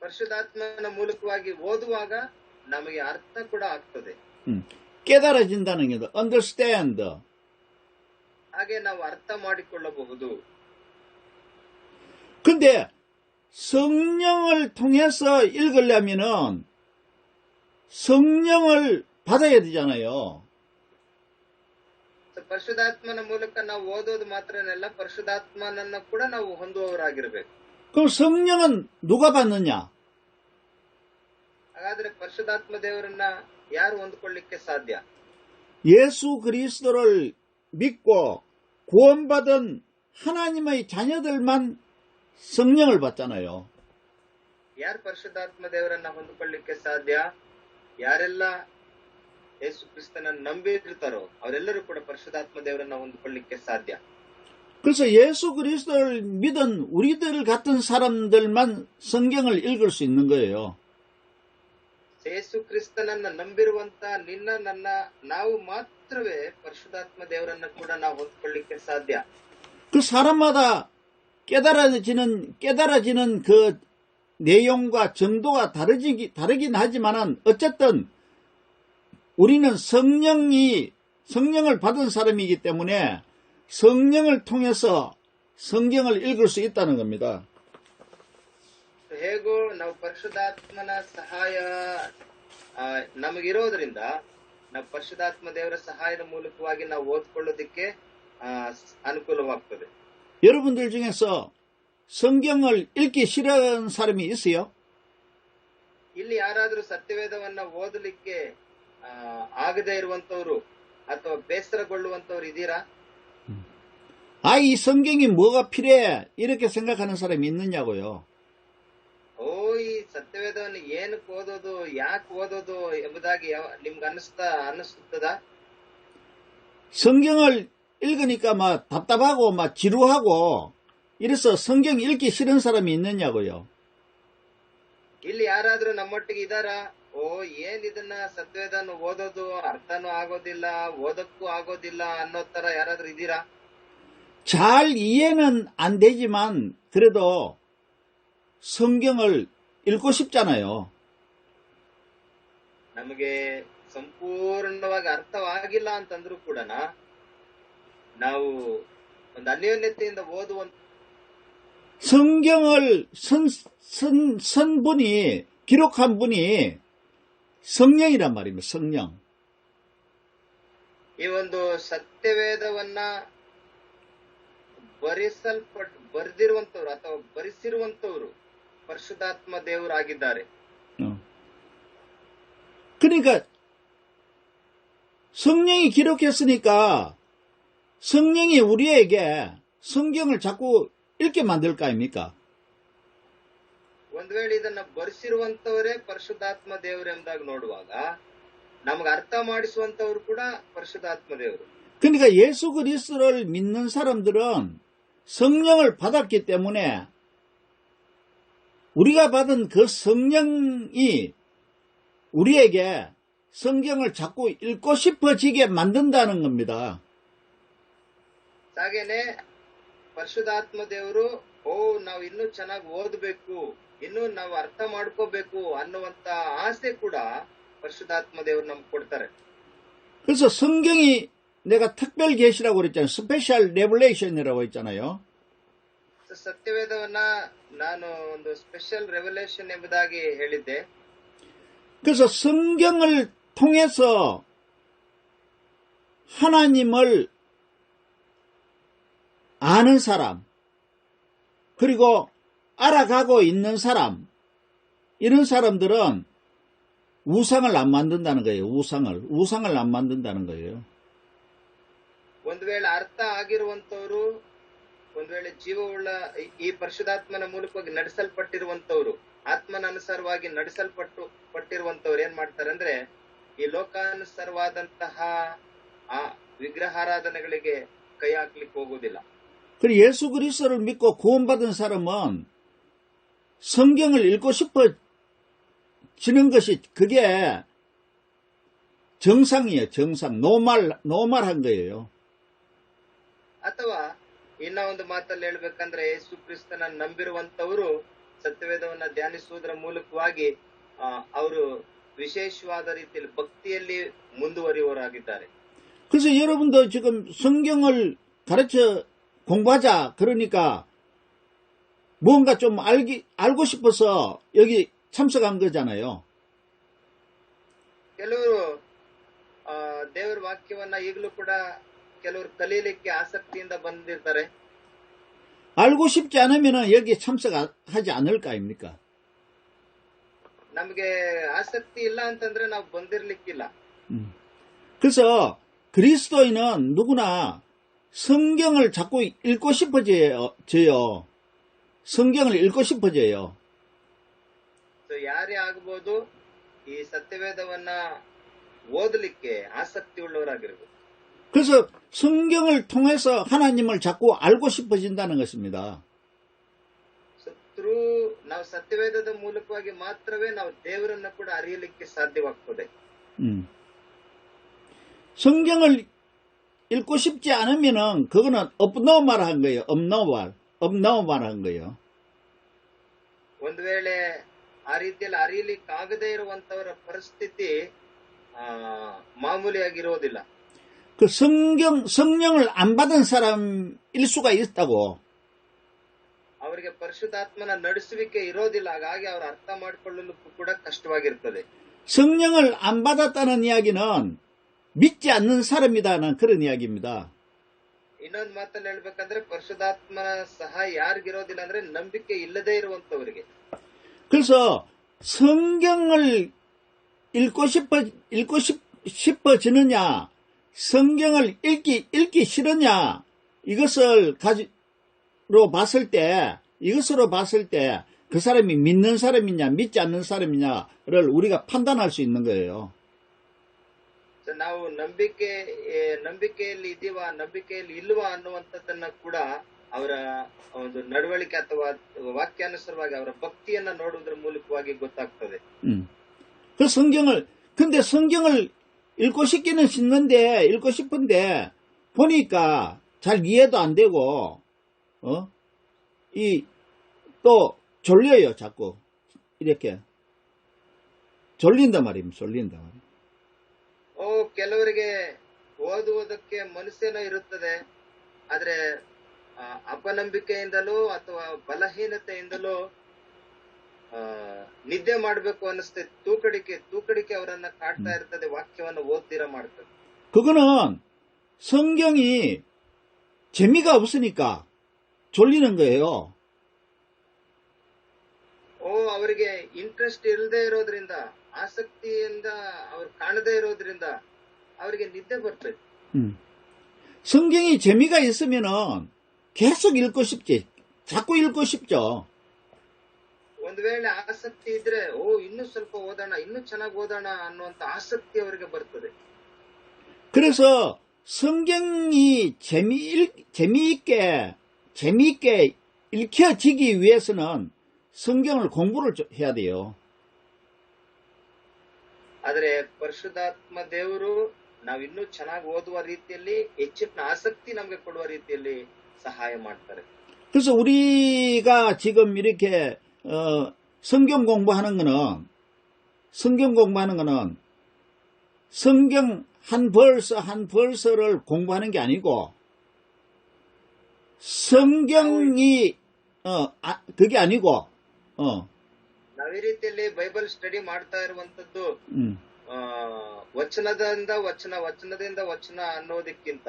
ಪರಿಶುದ್ಧಾತ್ಮನ ಮೂಲಕವಾಗಿ ಓದುವಾಗ ನಮಗೆ ಅರ್ಥ ಕೂಡ ಆಗ್ತದೆ. 깨달아진다는 게 understand. ಹಾಗೆ ನಾವು ಅರ್ಥ ಮಾಡಿಕೊಳ್ಳಬಹುದು. 근데 성령을 통해서 읽으려면은 성령을 받아야 되잖아요. ಪರಿಶುದ್ಧಾತ್ಮನ ಮೂಲಕ ನಾವು ಓದೋದು ಮಾತ್ರನಲ್ಲ, ಪರಿಶುದ್ಧಾತ್ಮನನ್ನ ಕೂಡ ನಾವು ಹೊಂದುವವರಾಗಿರ್ಬೇಕು. 그럼 성령은 누가 받느냐? ಹಾಗಾದ್ರೆ ಪರಿಶುದ್ಧಾತ್ಮ ದೇವರನ್ನ ಯಾರು ಹೊಂದ್ಕೊಳ್ಳಿಕ್ಕೆ ಸಾಧ್ಯ? 예수 그리스도를 믿고 구원받은 하나님의 자녀들만 성령을 받잖아요. ಯಾರು ಪರಿಶುದ್ಧಾತ್ಮ ದೇವರನ್ನ ಹೊಂದ್ಕೊಳ್ಳಿಕ್ಕೆ ಸಾಧ್ಯ? ಯಾರೆಲ್ಲ ಯೇಸು ಕ್ರಿಸ್ತನನ್ನ ನಂಬಿರ್ತಾರೋ ಅವರೆಲ್ಲರೂ ಕೂಡ ಪರಿಶುದ್ಧಾತ್ಮ ದೇವರನ್ನ ಹೊಂದ್ಕೊಳ್ಳಿಕ್ಕೆ ಸಾಧ್ಯ. 그래서 예수 그리스도를 믿은 우리들 같은 사람들만 성경을 읽을 수 있는 거예요. ಯೇಸು ಕ್ರಿಸ್ತನನ್ನ ನಂಬಿರುವಂತ ನಿನ್ನ ನನ್ನ ನಾವು ಮಾತ್ರವೇ ಪರಿಶುದ್ಧಾತ್ಮ ದೇವರನ್ನ ಕೂಡ ನಾವು ಹೊಂದ್ಕೊಳ್ಳಿಕ್ಕೆ ಸಾಧ್ಯ. 그 사람마다 깨달아지는 그 내용과 정도가 다르긴 하지만은 어쨌든 우리는 성령을 받은 사람이기 때문에 성령을 통해서 성경을 읽을 수 있다는 겁니다. ಹೇಗೂ ನಾವು ಪರಿಶುದ್ಧಾತ್ಮನ ಸಹಾಯ ನಮಗಿರೋದ್ರಿಂದ ನಾವು ಪರಿಶುದ್ಧಾತ್ಮ ದೇವರ ಸಹಾಯದ ಮೂಲಕವಾಗಿ ನಾವು ಓದ್ಕೊಳ್ಳೋದಿಕ್ಕೆ ಅನುಕೂಲವಾಗ್ತದೆ. 여러분들 중에서 성경을 읽기 싫어하는 사람이 있어요? ಇಲ್ಲಿ ಯಾರಾದ್ರೂ ಸತ್ಯವೇದವನ್ನ ಓದಲಿಕ್ಕೆ ಆಗದೇ ಇರುವಂತವ್ರು ಅಥವಾ ಬೇಸರಗೊಳ್ಳುವಂತವ್ರು ಇದ್ದೀರಾ? 이 성경이 뭐가 필요해? 이렇게 생각하는 사람이 있느냐고요. ಈ ಸತ್ಯವೇದವನ್ನು ಏನಕ್ಕೆ ಓದೋದು, ಯಾಕೆ ಓದೋದು ಎಂಬುದಾಗಿ ನಿಮ್ಗೆ ಅನ್ನಿಸ್ತದ? 성경을 읽으니까 막 답답하고 막 지루하고 이래서 성경 읽기 싫은 사람이 있느냐고요. ಇಲ್ಲಿ ಯಾರಾದ್ರೂ ನಮ್ಮೊಟ್ಟಿಗೆ ಇದಾರ? ಏನ್ ಇದನ್ನ ಸತ್ಯವೇದನ್ನು ಓದೋದು ಅರ್ಥನೂ ಆಗೋದಿಲ್ಲ, ಓದಕ್ಕೂ ಆಗೋದಿಲ್ಲ ಅನ್ನೋ ತರ ಯಾರಾದ್ರೂ ಇದ್ದೀರಾ? 잘 이해는 안 되지만 그래도 성경을 읽고 싶잖아요. ನಮಗೆ ಸಂಪೂರ್ಣವಾಗಿ ಅರ್ಥವಾಗಿಲ್ಲ ಅಂತಂದ್ರೂ ಕೂಡ ನಾವು ಒಂದು ಅನ್ಯೋನ್ಯತೆಯಿಂದ ಓದುವಂತ 성경을 쓴 분이 기록한 분이 성령이란 말입니다. 성령. ಈ ಒಂದು ಸತ್ಯವೇದವನ್ನ ಬರೆದಿರುವಂತವ್ರು ಅಥವಾ ಬರೆಸಿರುವಂತವ್ರು ಪರಿಶುದ್ಧಾತ್ಮ ದೇವರಾಗಿದ್ದಾರೆ. 그러니까 성령이 기록했으니까 성령이 우리에게 성경을 자꾸 읽게 만들 거 아닙니까? ಒಂದ್ ವೇಳೆ ಇದನ್ನ ಬರೆಸಿರುವಂತವರೇ ಪರಿಶುದ್ಧಾತ್ಮ ದೇವರು ಎಂಬುದಾಗಿ ನೋಡುವಾಗ ನಮ್ಗೆ ಅರ್ಥ ಮಾಡಿಸುವಂತವ್ರು ಕೂಡ ಪರಿಶುದ್ಧಾತ್ಮ ದೇವರು. 그러니까 예수 그리스도를 믿는 사람들은 성령을 받았기 때문에 우리가 받은 그 성령이 우리에게 성경을 자꾸 읽고 싶어지게 만든다는 겁니다. ಹಾಗೇನೆ ಪರಿಶುದ್ಧಾತ್ಮ ದೇವರು ನಾವು ಇನ್ನೂ ಚೆನ್ನಾಗಿ ಓದಬೇಕು, ಇನ್ನೂ ನಾವು ಅರ್ಥ ಮಾಡ್ಕೋಬೇಕು ಅನ್ನುವಂತ ಆಸೆ ಕೂಡ ಪರಿಶುದ್ಧಾತ್ಮ ದೇವರು ನಮ್ಗೆ ಕೊಡ್ತಾರೆ. 그래서 성경이 내가 특별 계시라고 그랬잖아요. 스페셜 레벨레이션이라고 했잖아요. ಸತ್ಯವೇದವನ್ನ ನಾನು ಒಂದು ಸ್ಪೆಷಲ್ ರೆವಲ್ಯೂಷನ್ ಎಂಬುದಾಗಿ ಹೇಳಿದ್ದೆ. 그래서 성경을 통해서 하나님을 아는 사람, 그리고 알아가고 있는 사람, 이런 사람들은 우상을 안 만든다는 거예요. 우상을 안 만든다는 거예요. ಒಂದ್ ವೇಳೆ ಅರ್ಥ ಆಗಿರುವಂತವ್ರು, ಒಂದ್ ವೇಳೆ ಜೀವವುಳ್ಳ ಈ ಪರಿಶುದ್ಧಾತ್ಮನ ಮೂಲಕವಾಗಿ ನಡೆಸಲ್ಪಟ್ಟಿರುವಂತವ್ರು, ಆತ್ಮನ ಅನುಸಾರವಾಗಿ ನಡೆಸಲ್ಪಟ್ಟಿರುವಂತವ್ರು ಏನ್ ಮಾಡ್ತಾರೆ ಅಂದ್ರೆ ಈ ಲೋಕಾನುಸಾರವಾದಂತಹ ಆ ವಿಗ್ರಹಾರಾಧನೆಗಳಿಗೆ ಕೈ ಹಾಕ್ಲಿಕ್ಕೆ ಹೋಗುವುದಿಲ್ಲ. 그리고 예수 그리스도를 믿고 구원받은 사람은 성경을 읽고 싶어지는 것이 그게 정상이에요. 정상. 노말한 거예요. ಅಥವಾ ಇನ್ನ ಒಂದು ಮಾತಲ್ಲಿ ಹೇಳ್ಬೇಕಂದ್ರೆ ಯೇಸು ಕ್ರಿಸ್ತನ ನಂಬಿರುವಂತವರು ಸತ್ಯವೇದವನ್ನ ಧ್ಯಾನಿಸುವುದರ ಮೂಲಕವಾಗಿ ಅವರು ವಿಶೇಷವಾದ ರೀತಿಯಲ್ಲಿ ಭಕ್ತಿಯಲ್ಲಿ ಮುಂದುವರಿಯುವವರಾಗಿದ್ದಾರೆ. 그래서 여러분도 지금 성경을 가르쳐 공부하자 그러니까 뭔가 좀 알고 싶어서 여기 참석한 거잖아요. ಕೆಲವರು ದೇವರ ವಾಕ್ಯವನ್ನ ಈಗಲೂ ಕೂಡ ಕೆಲವರು ಕಲೀಲಿಕ್ಕೆ ಆಸಕ್ತಿಯಿಂದ ಬಂದಿರ್ತಾರೆ. 알고 싶지 않으면 여기 참석하지 않을 거 아닙니까? ನಮಗೆ ಆಸಕ್ತಿ ಇಲ್ಲ ಅಂತಂದ್ರೆ ನಾವು ಬಂದಿರ್ಲಿಕ್ಕಿಲ್ಲ. 그래서 그리스도인은 누구나 성경을 자꾸 읽고 싶어져요. 성경을 읽고 싶어져요. ಯಾರೇ ಆಗ್ಬೋದು ಈ ಸತ್ಯವೇದವನ್ನ ಓದಲಿಕ್ಕೆ ಆಸಕ್ತಿ ಉಳ್ಳವರಾಗಿರ್ಬೇಕು. 그래서 성경을 통해서 하나님을 자꾸 알고 싶어진다는 것입니다. ನಾವು ಸತ್ಯವೇದದ ಮೂಲಕವಾಗಿ ಮಾತ್ರವೇ ನಾವು ದೇವರನ್ನ ಕೂಡ ಅರಿಯಲಿಕ್ಕೆ ಸಾಧ್ಯವಾಗ್ತದೆ. 성경을 읽고 싶지 않으면은 그거는 abnormal 한 거예요. abnormal 한 거예요. ಒಂದು ವೇಳೆ ಆ ರೀತಿಯಲ್ಲಿ ಅರಿಯಲಿಕ್ಕೆ ಆಗದೇ ಇರುವಂತವರ ಪರಿಸ್ಥಿತಿ ಮಾಮೂಲಿಯಾಗಿರೋದಿಲ್ಲ. 그 성령을 안 받은 사람일 수가 있다고. ಅವರಿಗೆ ಪರಿಶುದ್ಧಾತ್ಮನ ನಡೆಸುವಿಕೆ ಇರೋದಿಲ್ಲ, ಹಾಗಾಗಿ ಅವರು ಅರ್ಥ ಮಾಡಿಕೊಳ್ಳಲು ಕೂಡ ಕಷ್ಟವಾಗಿರ್ತದೆ. 성령을 안 받았다는 이야기는 믿지 않는 사람이다는 그런 이야기입니다. ಇನ್ನೊಂದು ಮಾತಲ್ಲಿ ಹೇಳ್ಬೇಕಂದ್ರೆ ಪರಿಶುದ್ಧಾತ್ಮನ ಸಹಾಯ ಯಾರಿಗಿರೋದಿಲ್ಲ ಅಂದ್ರೆ ನಂಬಿಕೆ ಇಲ್ಲದೆ ಇರುವಂತವರಿಗೆ. 그래서 성경을 읽고 싶어지느냐, 성경을 읽기 싫으냐, 이것으로 봤을 때 그 사람이 믿는 사람이냐, 믿지 않는 사람이냐를 우리가 판단할 수 있는 거예요. ನಾವು ನಂಬಿಕೆಯಲ್ಲಿ ಇದೀವಾ, ನಂಬಿಕೆಯಲ್ಲಿ ಇಲ್ವಾ ಅನ್ನುವಂಥದ್ದನ್ನ ಕೂಡ ಅವರ ಒಂದು ನಡವಳಿಕೆ ಅಥವಾ ವಾಕ್ಯಾನುಸಾರವಾಗಿ ಅವರ ಭಕ್ತಿಯನ್ನ ನೋಡುವುದರ ಮೂಲಕವಾಗಿ ಗೊತ್ತಾಗ್ತದೆ. 근데 성경을 읽고 싶은데 보니까 잘 이해도 안 되고 또 졸려요. 자꾸 이렇게 졸린단 말입니다. ಕೆಲವರಿಗೆ ಓದುವುದಕ್ಕೆ ಮನಸ್ಸೇನೋ ಇರುತ್ತದೆ, ಆದ್ರೆ ಅಪನಂಬಿಕೆಯಿಂದಲೋ ಅಥವಾ ಬಲಹೀನತೆಯಿಂದಲೋ ನಿದ್ದೆ ಮಾಡಬೇಕು ಅನಿಸ್ತದೆ. ತೂಕಡಿಕೆ ಅವರನ್ನ ಕಾಡ್ತಾ ಇರ್ತದೆ, ವಾಕ್ಯವನ್ನ ಓದ್ತೀರಾ ಮಾಡ್ತದೆ. 그거는 성경이 재미가 없으니까 졸리는 거예요. ಅವರಿಗೆ ಇಂಟ್ರೆಸ್ಟ್ ಇಲ್ಲದೆ ಇರೋದ್ರಿಂದ, ಆಸಕ್ತಿಯಿಂದ ಅವ್ರು ಕಾಣದೇ ಇರೋದ್ರಿಂದ ಅವರಿಗೆ ನಿದ್ದೆ ಬರ್ತದೆ. 성경이 재미가 있으면은 계속 읽고 싶지. 자꾸 읽고 싶죠. ಒಂದು ವೇಳೆ ಆಸಕ್ತಿ ಇದ್ರೆ ಇನ್ನೂ ಸ್ವಲ್ಪ ಓದೋಣ, ಇನ್ನೂ ಚೆನ್ನಾಗಿ ಓದೋಣ ಅನ್ನುವಂತ ಆಸಕ್ತಿ ಅವರಿಗೆ ಬರ್ತದೆ. 그래서 성경이 재미있게 읽혀지기 위해서는 성경을 공부를 해야 돼요. ಆದರೆ ಪರಿಶುದ್ಧಾತ್ಮ ದೇವರು ನಾವಿನ್ನೂ ಚೆನ್ನಾಗಿ ಓದುವ ರೀತಿಯಲ್ಲಿ, ಹೆಚ್ಚಿನ ಆಸಕ್ತಿ ನಮಗೆ ಕೊಡುವ ರೀತಿಯಲ್ಲಿ ಸಹಾಯ ಮಾಡ್ತಾರೆ. 그래서 우리가 지금 이렇게 성경 공부하는 거는 성경 한 벌서 한 벌서를 공부하는 게 아니고 성경이 그게 아니고 ನಾವ್ ಈ ರೀತಿಯಲ್ಲಿ ಬೈಬಲ್ ಸ್ಟಡಿ ಮಾಡ್ತಾ ಇರುವಂತದ್ದು ವಚನದಿಂದ ವಚನ ಅನ್ನೋದಕ್ಕಿಂತ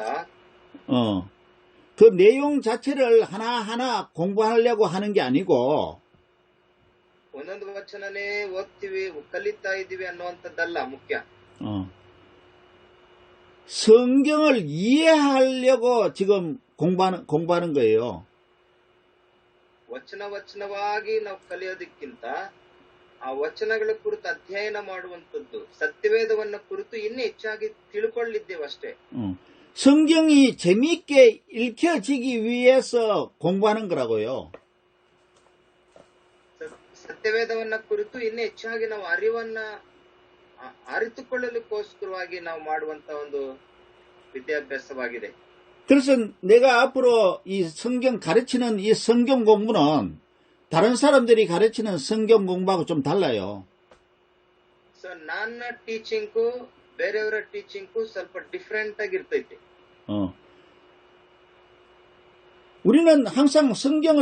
그 내용 자체를 하나하나 공부하려고 하는 게 아니고 ಒಂದೊಂದು ವಚನನೇ ಓದ್ತೀವಿ, ಕಲಿತಾ ಇದೀವಿ ಅನ್ನುವಂಥದ್ದಲ್ಲ ಮುಖ್ಯ. 성경을 이해하려고 지금 공부하는 거예요. ವಚನವಾಗಿ ನಾವು ಕಲಿಯೋದಕ್ಕಿಂತ ಆ ವಚನಗಳ ಕುರಿತು ಅಧ್ಯಯನ ಮಾಡುವಂತದ್ದು, ಸತ್ಯವೇದವನ್ನ ಕುರಿತು ಇನ್ನೂ ಹೆಚ್ಚಾಗಿ ತಿಳ್ಕೊಳ್ಳಿದ್ದೇವಷ್ಟೇ. 성경이 재미있게 읽혀지기 위해서 공부하는 거라고요. ಸತ್ಯವೇದವನ್ನ ಕುರಿತು ಇನ್ನೂ ಹೆಚ್ಚಾಗಿ ನಾವು ಅರಿವನ್ನ ಅರಿತುಕೊಳ್ಳಲಿಕ್ಕೋಸ್ಕರವಾಗಿ ನಾವು ಮಾಡುವಂತ ಒಂದು ವಿದ್ಯಾಭ್ಯಾಸವಾಗಿದೆ. 그래서 내가 앞으로 이 성경 가르치는 이 성경 공부는 다른 사람들이 가르치는 성경 공부하고 좀 달라요. ಸೊ ನನ್ನ ಟೀಚಿಂಗು ಬೇರೆಯವರ ಟೀಚಿಂಗು ಸ್ವಲ್ಪ ಡಿಫ್ರೆಂಟ್ ಆಗಿರ್ತೈತಿ. 우리는 항상 성경을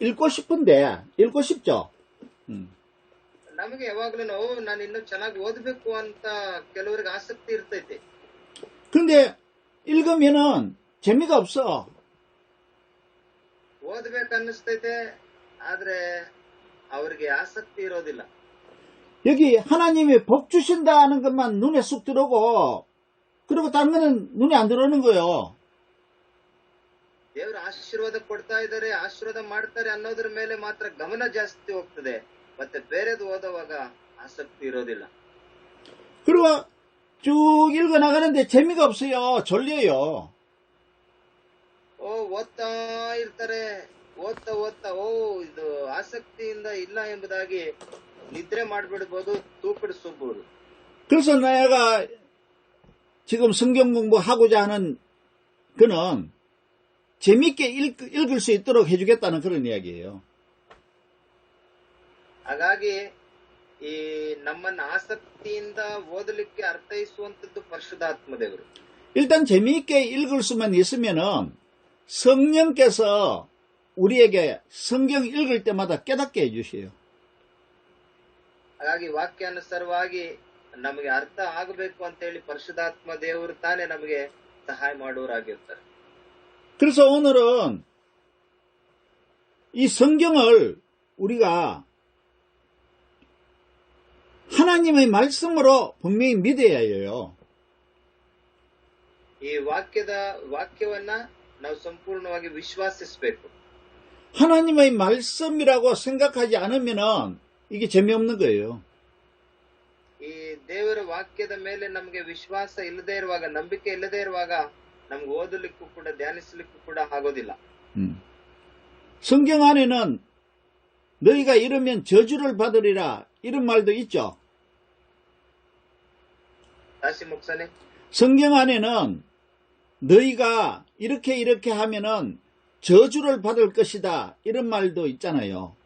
읽고 싶죠. ನಮಗೆ ಯಾವಾಗ್ಲೂ ನಾನು ಇನ್ನೂ ಚೆನ್ನಾಗಿ ಓದಬೇಕು ಅಂತ ಕೆಲವರಿಗೆ ಆಸಕ್ತಿ ಇರ್ತೈತಿ. 그런데 읽으면은 재미가 없어. ಓದ್ಬೇಕು ಅನ್ನಿಸ್ತೈತೆ, ಆದ್ರೆ ಅವರಿಗೆ ಆಸಕ್ತಿ ಇರೋದಿಲ್ಲ. 여기 하나님이 복 주신다는 것만 눈에 쑥 들어오고 그리고 다른 거는 눈에 안 들어오는 거예요. ದೇವರು ಆಶೀರ್ವಾದ ಕೊಡ್ತಾ ಇದ್ದಾರೆ, ಆಶೀರ್ವಾದ ಮಾಡ್ತಾರೆ ಅನ್ನೋದ್ರ ಮೇಲೆ ಮಾತ್ರ ಗಮನ ಜಾಸ್ತಿ ಹೋಗ್ತದೆ, ಮತ್ತೆ ಬೇರೆದು ಓದುವಾಗ ಆಸಕ್ತಿ ಇರೋದಿಲ್ಲ. 그리고 쭉 읽어 나가는데 재미가 없어요. 졸려요. ಓದ್ತಾ ಇರ್ತಾರೆ, ಓದ್ತಾ ಇದು ಆಸಕ್ತಿಯಿಂದ ಇಲ್ಲ ಎಂಬುದಾಗಿ ನಿದ್ರೆ ಮಾಡ್ಬಿಡ್ಬೋದು, ತೂಕಡಿಸಬಹುದು. 그래서 내가 지금 성경 공부하고자 하는 그는 재밌게 읽을 수 있도록 해주겠다는 그런 이야기예요. ಹಾಗಾಗಿ ಈ ನಮ್ಮನ್ನ ಆಸಕ್ತಿಯಿಂದ ಓದಲಿಕ್ಕೆ ಅರ್ಥೈಸುವಂತದ್ದು ಪರಿಶುದ್ಧಾತ್ಮ ದೇವರು. 일단 재미있게 읽을 수만 있으면은 성령께서 우리에게 성경 읽을 때마다 깨닫게 해주세요. ಹಾಗಾಗಿ ವಾಕ್ಯಾನುಸಾರವಾಗಿ ನಮಗೆ ಅರ್ಥ ಆಗಬೇಕು ಅಂತ ಹೇಳಿ ಪರಿಶುದ್ಧಾತ್ಮ ದೇವರು ತಾನೇ ನಮಗೆ ಸಹಾಯ ಮಾಡುವವರಾಗಿರ್ತಾರೆ. 그래서 오늘은 이 성경을 우리가 하나님의 말씀으로 분명히 믿어야 해요. ಈ ವಾಕ್ಯವನ್ನ ನಾವು ಸಂಪೂರ್ಣವಾಗಿ ವಿಶ್ವಾಸಿಸಬೇಕು. 하나님의 말씀이라고 생각하지 않으면은 이게 재미없는 거예요. ಈ ದೇವರ ವಾಕ್ಯದ ಮೇಲೆ ನಮಗೆ ವಿಶ್ವಾಸ ಇಲ್ಲದೆ ಇರುವಾಗ, ನಂಬಿಕೆ ಇಲ್ಲದೆ ಇರುವಾಗ ನಮ್ಗೆ ಓದಲಿಕ್ಕೂ ಕೂಡ ಧ್ಯಾನಿಸಲಿಕ್ಕೂ ಕೂಡ ಆಗೋದಿಲ್ಲ. 성경 안에는 너희가 이러면 저주를 받으리라 이런 말도 있죠. 다시 목사님. 성경 안에는 너희가 이렇게 하면은 저주를 받을 것이다 이런 말도 있잖아요.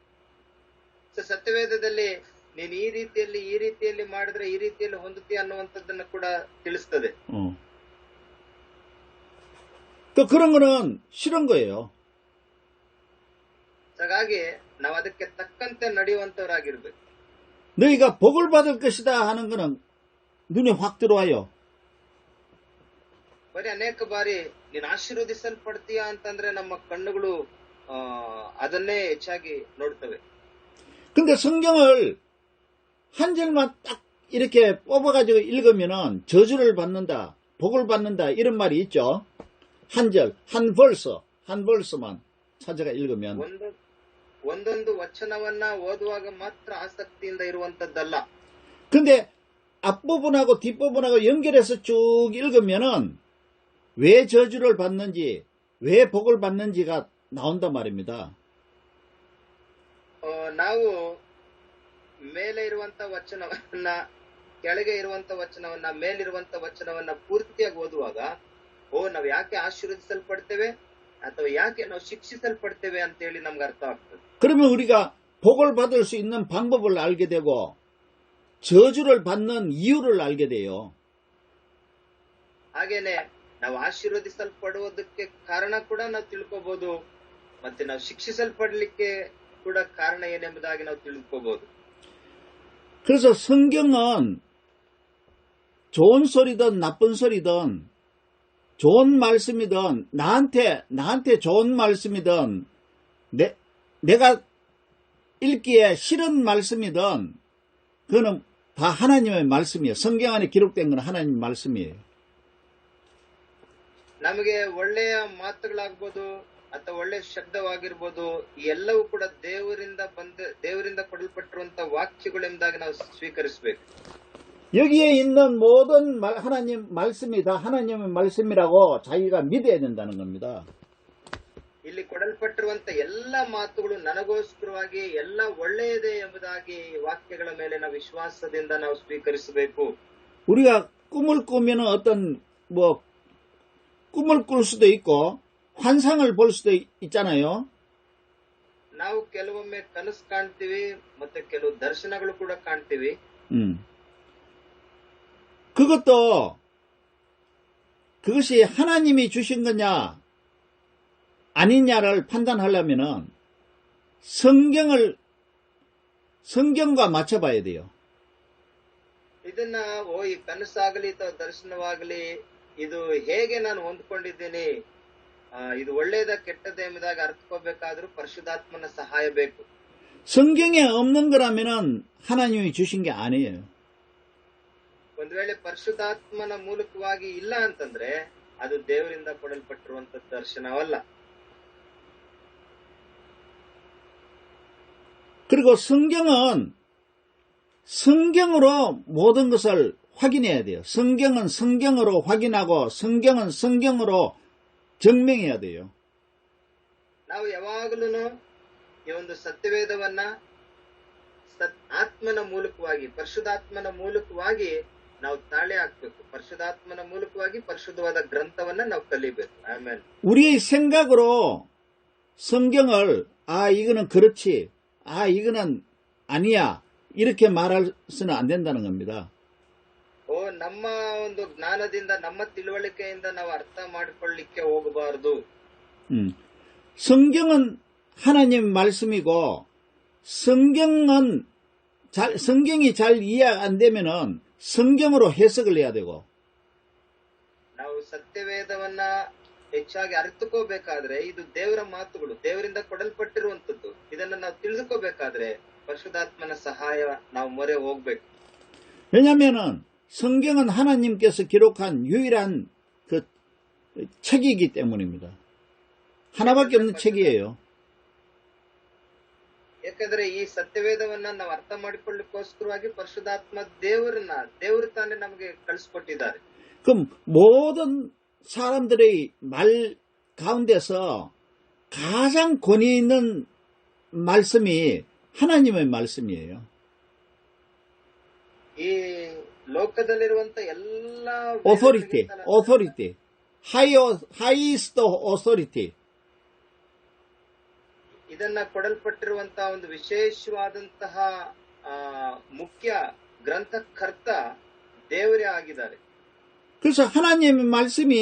ಸತ್ಯವೇದದಲ್ಲಿ ನೀನು ಈ ರೀತಿಯಲ್ಲಿ ಮಾಡಿದ್ರೆ ಈ ರೀತಿಯಲ್ಲಿ ಹೊಂದುತ್ತೀಯ ಅನ್ನುವಂಥದ್ದನ್ನು ಕೂಡ ತಿಳಿಸ್ತದೆ. 또 그런 거는 싫은 거예요. ಹಾಗಾಗಿ ನಾವು ಅದಕ್ಕೆ ತಕ್ಕಂತೆ ನಡೆಯುವಂತವರಾಗಿರ್ಬೇಕು. 너희가 복을 받을 것이다 하는 거는 눈에 확 들어와요. ಬರೀ ಅನೇಕ ಬಾರಿ ನೀನು ಆಶೀರ್ವದಿಸಲ್ಪಡ್ತೀಯ ಅಂತಂದ್ರೆ ನಮ್ಮ ಕಣ್ಣುಗಳು ಅದನ್ನೇ ಹೆಚ್ಚಾಗಿ ನೋಡ್ತವೆ. 근데 성경을 한 절만 딱 이렇게 뽑아가지고 읽으면은 저주를 받는다 복을 받는다 이런 말이 있죠. 한 절, 한 벌스만 찾아가 읽으면. ಒಂದೊಂದು ವಚನವನ್ನ ಓದುವಾಗ ಮಾತ್ರ ಆಸಕ್ತಿಯಿಂದ ಇರುವಂತದ್ದಲ್ಲ. 근데 앞부분하고 뒷부분하고 연결해서 쭉 읽으면은 왜 저주를 받는지, 왜 복을 받는지가 나온단 말입니다. ನಾವು ಮೇಲೆ ಇರುವಂತ ವಚನವನ್ನ, ಕೆಳಗೆ ಇರುವಂತ ವಚನವನ್ನ, ಮೇಲಿರುವಂತ ವಚನವನ್ನ ಪೂರ್ತಿಯಾಗಿ ಓದುವಾಗ ನಾವು ಯಾಕೆ ಆಶೀರ್ವದಿಸಲ್ಪಡ್ತೇವೆ ಅಥವಾ ಯಾಕೆ ನಾವು ಶಿಕ್ಷಿಸಲ್ಪಡ್ತೇವೆ ಅಂತೇಳಿ ನಮ್ಗೆ ಅರ್ಥ ಆಗ್ತದೆ. 그러면 우리가 복을 받을 수 있는 방법을 알게 되고 저주를 받는 이유를 알게 돼요. ಹಾಗೇನೆ ನಾವು ಆಶೀರ್ವದಿಸಲ್ಪಡುವುದಕ್ಕೆ ಕಾರಣ ಕೂಡ ನಾವು ತಿಳ್ಕೋಬಹುದು, ಮತ್ತೆ ನಾವು ಶಿಕ್ಷಿಸಲ್ಪಡ್ಲಿಕ್ಕೆ ಕೂಡ ಕಾರಣ ಏನೆಂಬುದಾಗಿ ನಾವು ತಿಳ್ಕೋಬಹುದು. 그래서 성경은 좋은 소리든 나쁜 소리든 좋은 말씀이든 나한테 좋은 말씀이든 내가 읽기에 싫은 말씀이든 그거는 다 하나님의 말씀이에요. 성경 안에 기록된 건 하나님 말씀이에요. ನಮಗೆ ಒಳ್ಳೆಯ ಮಾತುಗಳಾಗ್ಬೋದು ಅಥವಾ ಒಳ್ಳೆಯ ಶಬ್ದವಾಗಿರ್ಬೋದು, ಈ ಎಲ್ಲವೂ ಕೂಡ ದೇವರಿಂದ ಕೊಡಲ್ಪಟ್ಟಿರುವಂತ ವಾಕ್ಯಗಳೆಂಬುದಾಗಿ ನಾವು ಸ್ವೀಕರಿಸಬೇಕು. 여기에 있는 모든 하나님 말씀이 다 하나님의 말씀이라고 자기가 믿어야 된다는 겁니다. ಇಲ್ಲಿ ಕೊಡಲ್ಪಟ್ಟಿರುವಂತ ಎಲ್ಲ ಮಾತುಗಳು ನನಗೋಸ್ಕರವಾಗಿ ಎಲ್ಲ ಒಳ್ಳೆಯದೇ ಎಂಬುದಾಗಿ ವಾಕ್ಯಗಳ ಮೇಲೆ ನಾವು ವಿಶ್ವಾಸದಿಂದ ನಾವು ಸ್ವೀಕರಿಸಬೇಕು. 우리가 꿈을 꾸면 어떤 꿈을 꿀 수도 있고 환상을 볼 수도 있잖아요. ನಾವು ಕೆಲವೊಮ್ಮೆ ಕನಸು ಕಾಣ್ತೀವಿ, ಮತ್ತೆ ಕೆಲವು ದರ್ಶನಗಳು ಕೂಡ ಕಾಣ್ತೀವಿ. 그것이 하나님이 주신 거냐 아니냐를 판단하려면은 성경과 맞춰봐야 돼요. ಇದನ್ನ ಈ ಕನಸಾಗಲಿ ಅಥವಾ ದರ್ಶನವಾಗಲಿ ಇದು ಹೇಗೆ ನಾನು ಹೊಂದ್ಕೊಂಡಿದ್ದೀನಿ, ಇದು ಒಳ್ಳೇದ ಕೆಟ್ಟದ ಎಂಬುದಾಗಿ ಅರ್ಥಕೋಬೇಕಾದ್ರೂ ಪರಿಶುದ್ಧಾತ್ಮನ ಸಹಾಯ ಬೇಕು. 성경에 없는 거라면은 하나님이 주신 게 아니에요. ಒಂದ್ ವೇಳೆ ಪರಿಶುದ್ಧಾತ್ಮನ ಮೂಲಕವಾಗಿ ಇಲ್ಲ ಅಂತಂದ್ರೆ ಅದು ದೇವರಿಂದ ಕೊಡಲ್ಪಟ್ಟಿರುವಂತ ದರ್ಶನವಲ್ಲ. 그리고 성경은 성경으로 모든 것을 확인해야 돼요. 성경은 성경으로 확인하고 성경은 성경으로 증명해야 돼요. ನಾವು ಯಾವಾಗಲೂ ಈ ಒಂದು ಸತ್ಯವೇದವನ್ನ ಆತ್ಮನ ಮೂಲಕವಾಗಿ, ಪರಿಶುದ್ಧಾತ್ಮನ ಮೂಲಕವಾಗಿ ನಾವು ತಾಳೆ ಹಾಕ್ಬೇಕು. ಪರಿಶುದ್ಧಾತ್ಮನ ಮೂಲಕವಾಗಿ ಪರಿಶುದ್ಧವಾದ ಗ್ರಂಥವನ್ನ ನಾವು ಕಲಿಬೇಕು. ಆಮೇಲೆ 우리의 생각으로 성경을 이거는 그렇지, 이거는 아니야 이렇게 말할수는 안 된다는 겁니다. ನಮ್ಮ ಒಂದು ಜ್ಞಾನದಿಂದ, ನಮ್ಮ ತಿಳುವಳಿಕೆಯಿಂದ ನಾವು ಅರ್ಥ ಮಾಡಿಕೊಳ್ಳಿಕ್ಕೆ ಹೋಗಬಾರದು. 성경은 하나님 말씀이고 성경이 잘 이해 안 되면은 성경으로 해석을 해야 되고, ನಾವು ಸತ್ಯವೇದವನ್ನ ಹೆಚ್ಚಾಗಿ ಅರಿತುಕೋಬೇಕಾದ್ರೆ ಇದು ದೇವರ ಮಾತುಗಳು, ದೇವರಿಂದ ಕೊಡಲ್ಪಟ್ಟಿರುವಂತದ್ದು. ಇದನ್ನ ನಾವು ತಿಳಿದುಕೋಬೇಕಾದ್ರೆ ಪರಿಶುದ್ಧಾತ್ಮನ ಸಹಾಯ ನಾವು ಮೊರೆ ಹೋಗ್ಬೇಕು. 왜냐면은 성경은 하나님께서 기록한 유일한 그 책이기 때문입니다. 하나밖에 없는 책이에요. ಯಾಕಂದ್ರೆ ಈ ಸತ್ಯವೇದವನ್ನ ನಾವು ಅರ್ಥ ಮಾಡಿಕೊಳ್ಳಿಕ್ಕೋಸ್ಕರವಾಗಿ ಪರಿಶುದ್ಧಾತ್ಮ ದೇವರು ತಾನೇ ನಮಗೆ ಕಳಿಸ್ಕೊಟ್ಟಿದ್ದಾರೆ. 그럼 모든 사람들의 말 가운데서 가장 권위 있는 말씀이 하나님의 말씀이에요. ಈ ಲೋಕದಲ್ಲಿರುವಂತ ಎಲ್ಲಾ authority, highest authority. ಇದನ್ನ ಕೊಡಲ್ಪಟ್ಟಿರುವಂತಹ ಒಂದು ವಿಶೇಷವಾದಂತಹ ಮುಖ್ಯ ಗ್ರಂಥಕರ್ತ ದೇವರೇ ಆಗಿದ್ದಾರೆ. 그래서 하나님의 말씀이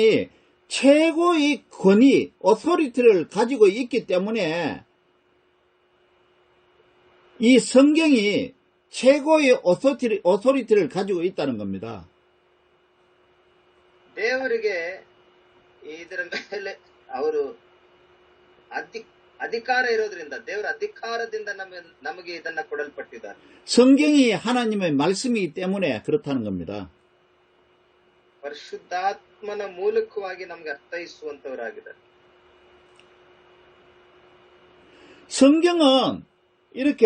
최고의 권위, authority를 가지고 있기 때문에 이 성경이 최고의 authority를 가지고 있다는 겁니다. ದೇವರಿಗೆ ಇದರ ಮೇಲೆ ಅವರು ಅಧಿಕಾರ ಇರೋದ್ರಿಂದ, ದೇವರ ಅಧಿಕಾರದಿಂದ ನಮಗೆ ಇದನ್ನ ಕೊಡಲ್ಪಟ್ಟಿದ್ದಾರೆ. 성경이 하나님의 말씀이기 때문에 그렇다는 겁니다. ಪರಿಶುದ್ಧಾತ್ಮನ ಮೂಲಕವಾಗಿ ನಮ್ಗೆ ಅರ್ಥೈಸುವಂತವರಾಗಿದ್ದಾರೆ. 성경은 이렇게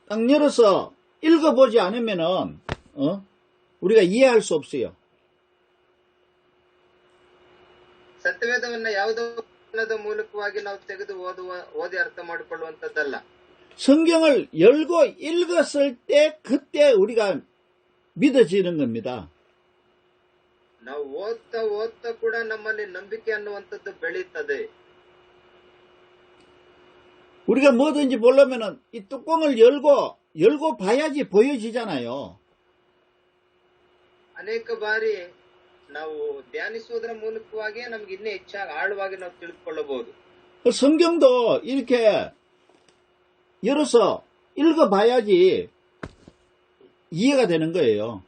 딱 열어서 읽어보지 않으면은 우리가 이해할 수 없어요. ಸತ್ಯವೇದವನ್ನ ಯಾವುದೋ ಮೂಲಕವಾಗಿ ನಾವು ತೆಗೆದು ಓದಿ ಅರ್ಥ ಮಾಡಿಕೊಳ್ಳುವಂತದ್ದಲ್ಲ. 성경을 열고 읽었을 때 그때 우리가 믿어지는 겁니다. ನಾವು ಓದ್ತಾ ಕೂಡ ನಮ್ಮಲ್ಲಿ ನಂಬಿಕೆ ಅನ್ನುವಂಥದ್ದು ಬೆಳೀತದೆ. 우리가 뭐든지 보려면은 이 뚜껑을 열고 봐야지 보여지잖아요. ಅನೇಕ ಬಾರಿ ನಾವು ಧ್ಯಾನಿಸುವುದರ ಮೂಲಕವಾಗಿಯೇ ನಮ್ಗೆ ಇನ್ನೂ ಹೆಚ್ಚಾಗಿ ಆಳವಾಗಿ ನಾವು ತಿಳಿದುಕೊಳ್ಳಬಹುದು. 성경도 이렇게 열어서 읽어봐야지 이해가 되는 거예요.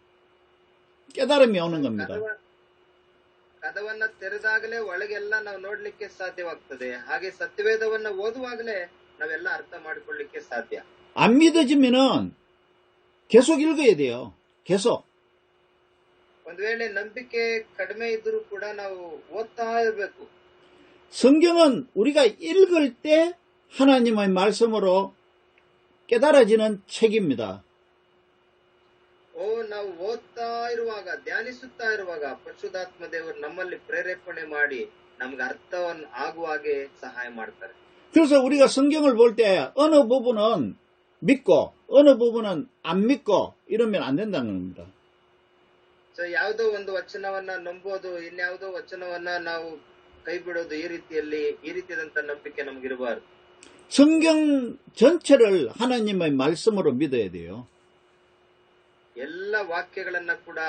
깨달음이 오는 겁니다. ಕದವನ್ನ ತೆರೆದಾಗಲೇ ಒಳಗೆಲ್ಲ ನಾವು ನೋಡ್ಲಿಕ್ಕೆ ಸಾಧ್ಯವಾಗ್ತದೆ. ಹಾಗೆ ಸತ್ಯವೇದವನ್ನ ಓದುವಾಗಲೇ ನಾವೆಲ್ಲ ಅರ್ಥ ಮಾಡಿಕೊಳ್ಳಿಕ್ಕೆ ಸಾಧ್ಯ. 안 믿어지면은 계속 읽어야 돼요. 계속. ಒಂದ್ ವೇಳೆ ನಂಬಿಕೆ ಕಡಿಮೆ ಇದ್ರೂ ಕೂಡ ನಾವು ಓದ್ತಾ ಇರಬೇಕು. 성경은 우리가 읽을 때 하나님의 말씀으로 깨달아지는 책입니다. ನಾವು ಓದ್ತಾ ಇರುವಾಗ, ಧ್ಯಾನಿಸುತ್ತಾ ಇರುವಾಗ ಪರಿಶುದ್ಧಾತ್ಮ ದೇವರು ನಮ್ಮಲ್ಲಿ ಪ್ರೇರೇಪಣೆ ಮಾಡಿ ನಮ್ಗೆ ಅರ್ಥವನ್ನು ಆಗುವಾಗೆ ಸಹಾಯ ಮಾಡ್ತಾರೆ. 그래서 우리가 성경을 볼 때 어느 부분은 믿고 어느 부분은 안 믿고 이러면 안 된다는 겁니다. ಸೊ ಯಾವುದೋ ಒಂದು ವಚನವನ್ನ ನಂಬೋದು, ಇನ್ಯಾವುದೋ ವಚನವನ್ನ ನಾವು ಕೈ ಬಿಡೋದು, ಈ ರೀತಿಯಾದಂತ ನಂಬಿಕೆ ನಮ್ಗಿರಬಾರದು. 성경 전체를 하나님의 말씀으로 믿어야 돼요. ಎಲ್ಲ ವಾಕ್ಯಗಳನ್ನ ಕೂಡ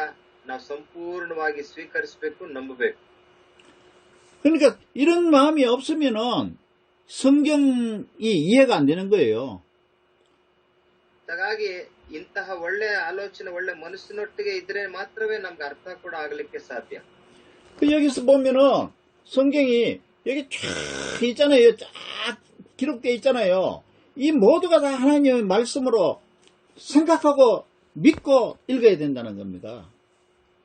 ನಾವು ಸಂಪೂರ್ಣವಾಗಿ ಸ್ವೀಕರಿಸಬೇಕು, ನಂಬಬೇಕು. 그러니까 이런 마음이 없으면은 성경이 이해가 안 되는 거예요. ಹಾಗಾಗಿ ಇಂತಹ ಒಳ್ಳೆ ಆಲೋಚನೆ, ಒಳ್ಳೆ ಮನಸ್ಸಿನೊಟ್ಟಿಗೆ ಇದ್ರೆ ಮಾತ್ರವೇ ನಮ್ಗೆ ಅರ್ಥ ಕೂಡ ಆಗ್ಲಿಕ್ಕೆ ಸಾಧ್ಯ. 여기서 보면은 성경이 여기 쫙 있잖아요. 쫙 기록되어 있잖아요. 이 모두가 다 하나님의 말씀으로 생각하고 믿고 읽어야 된다는 겁니다.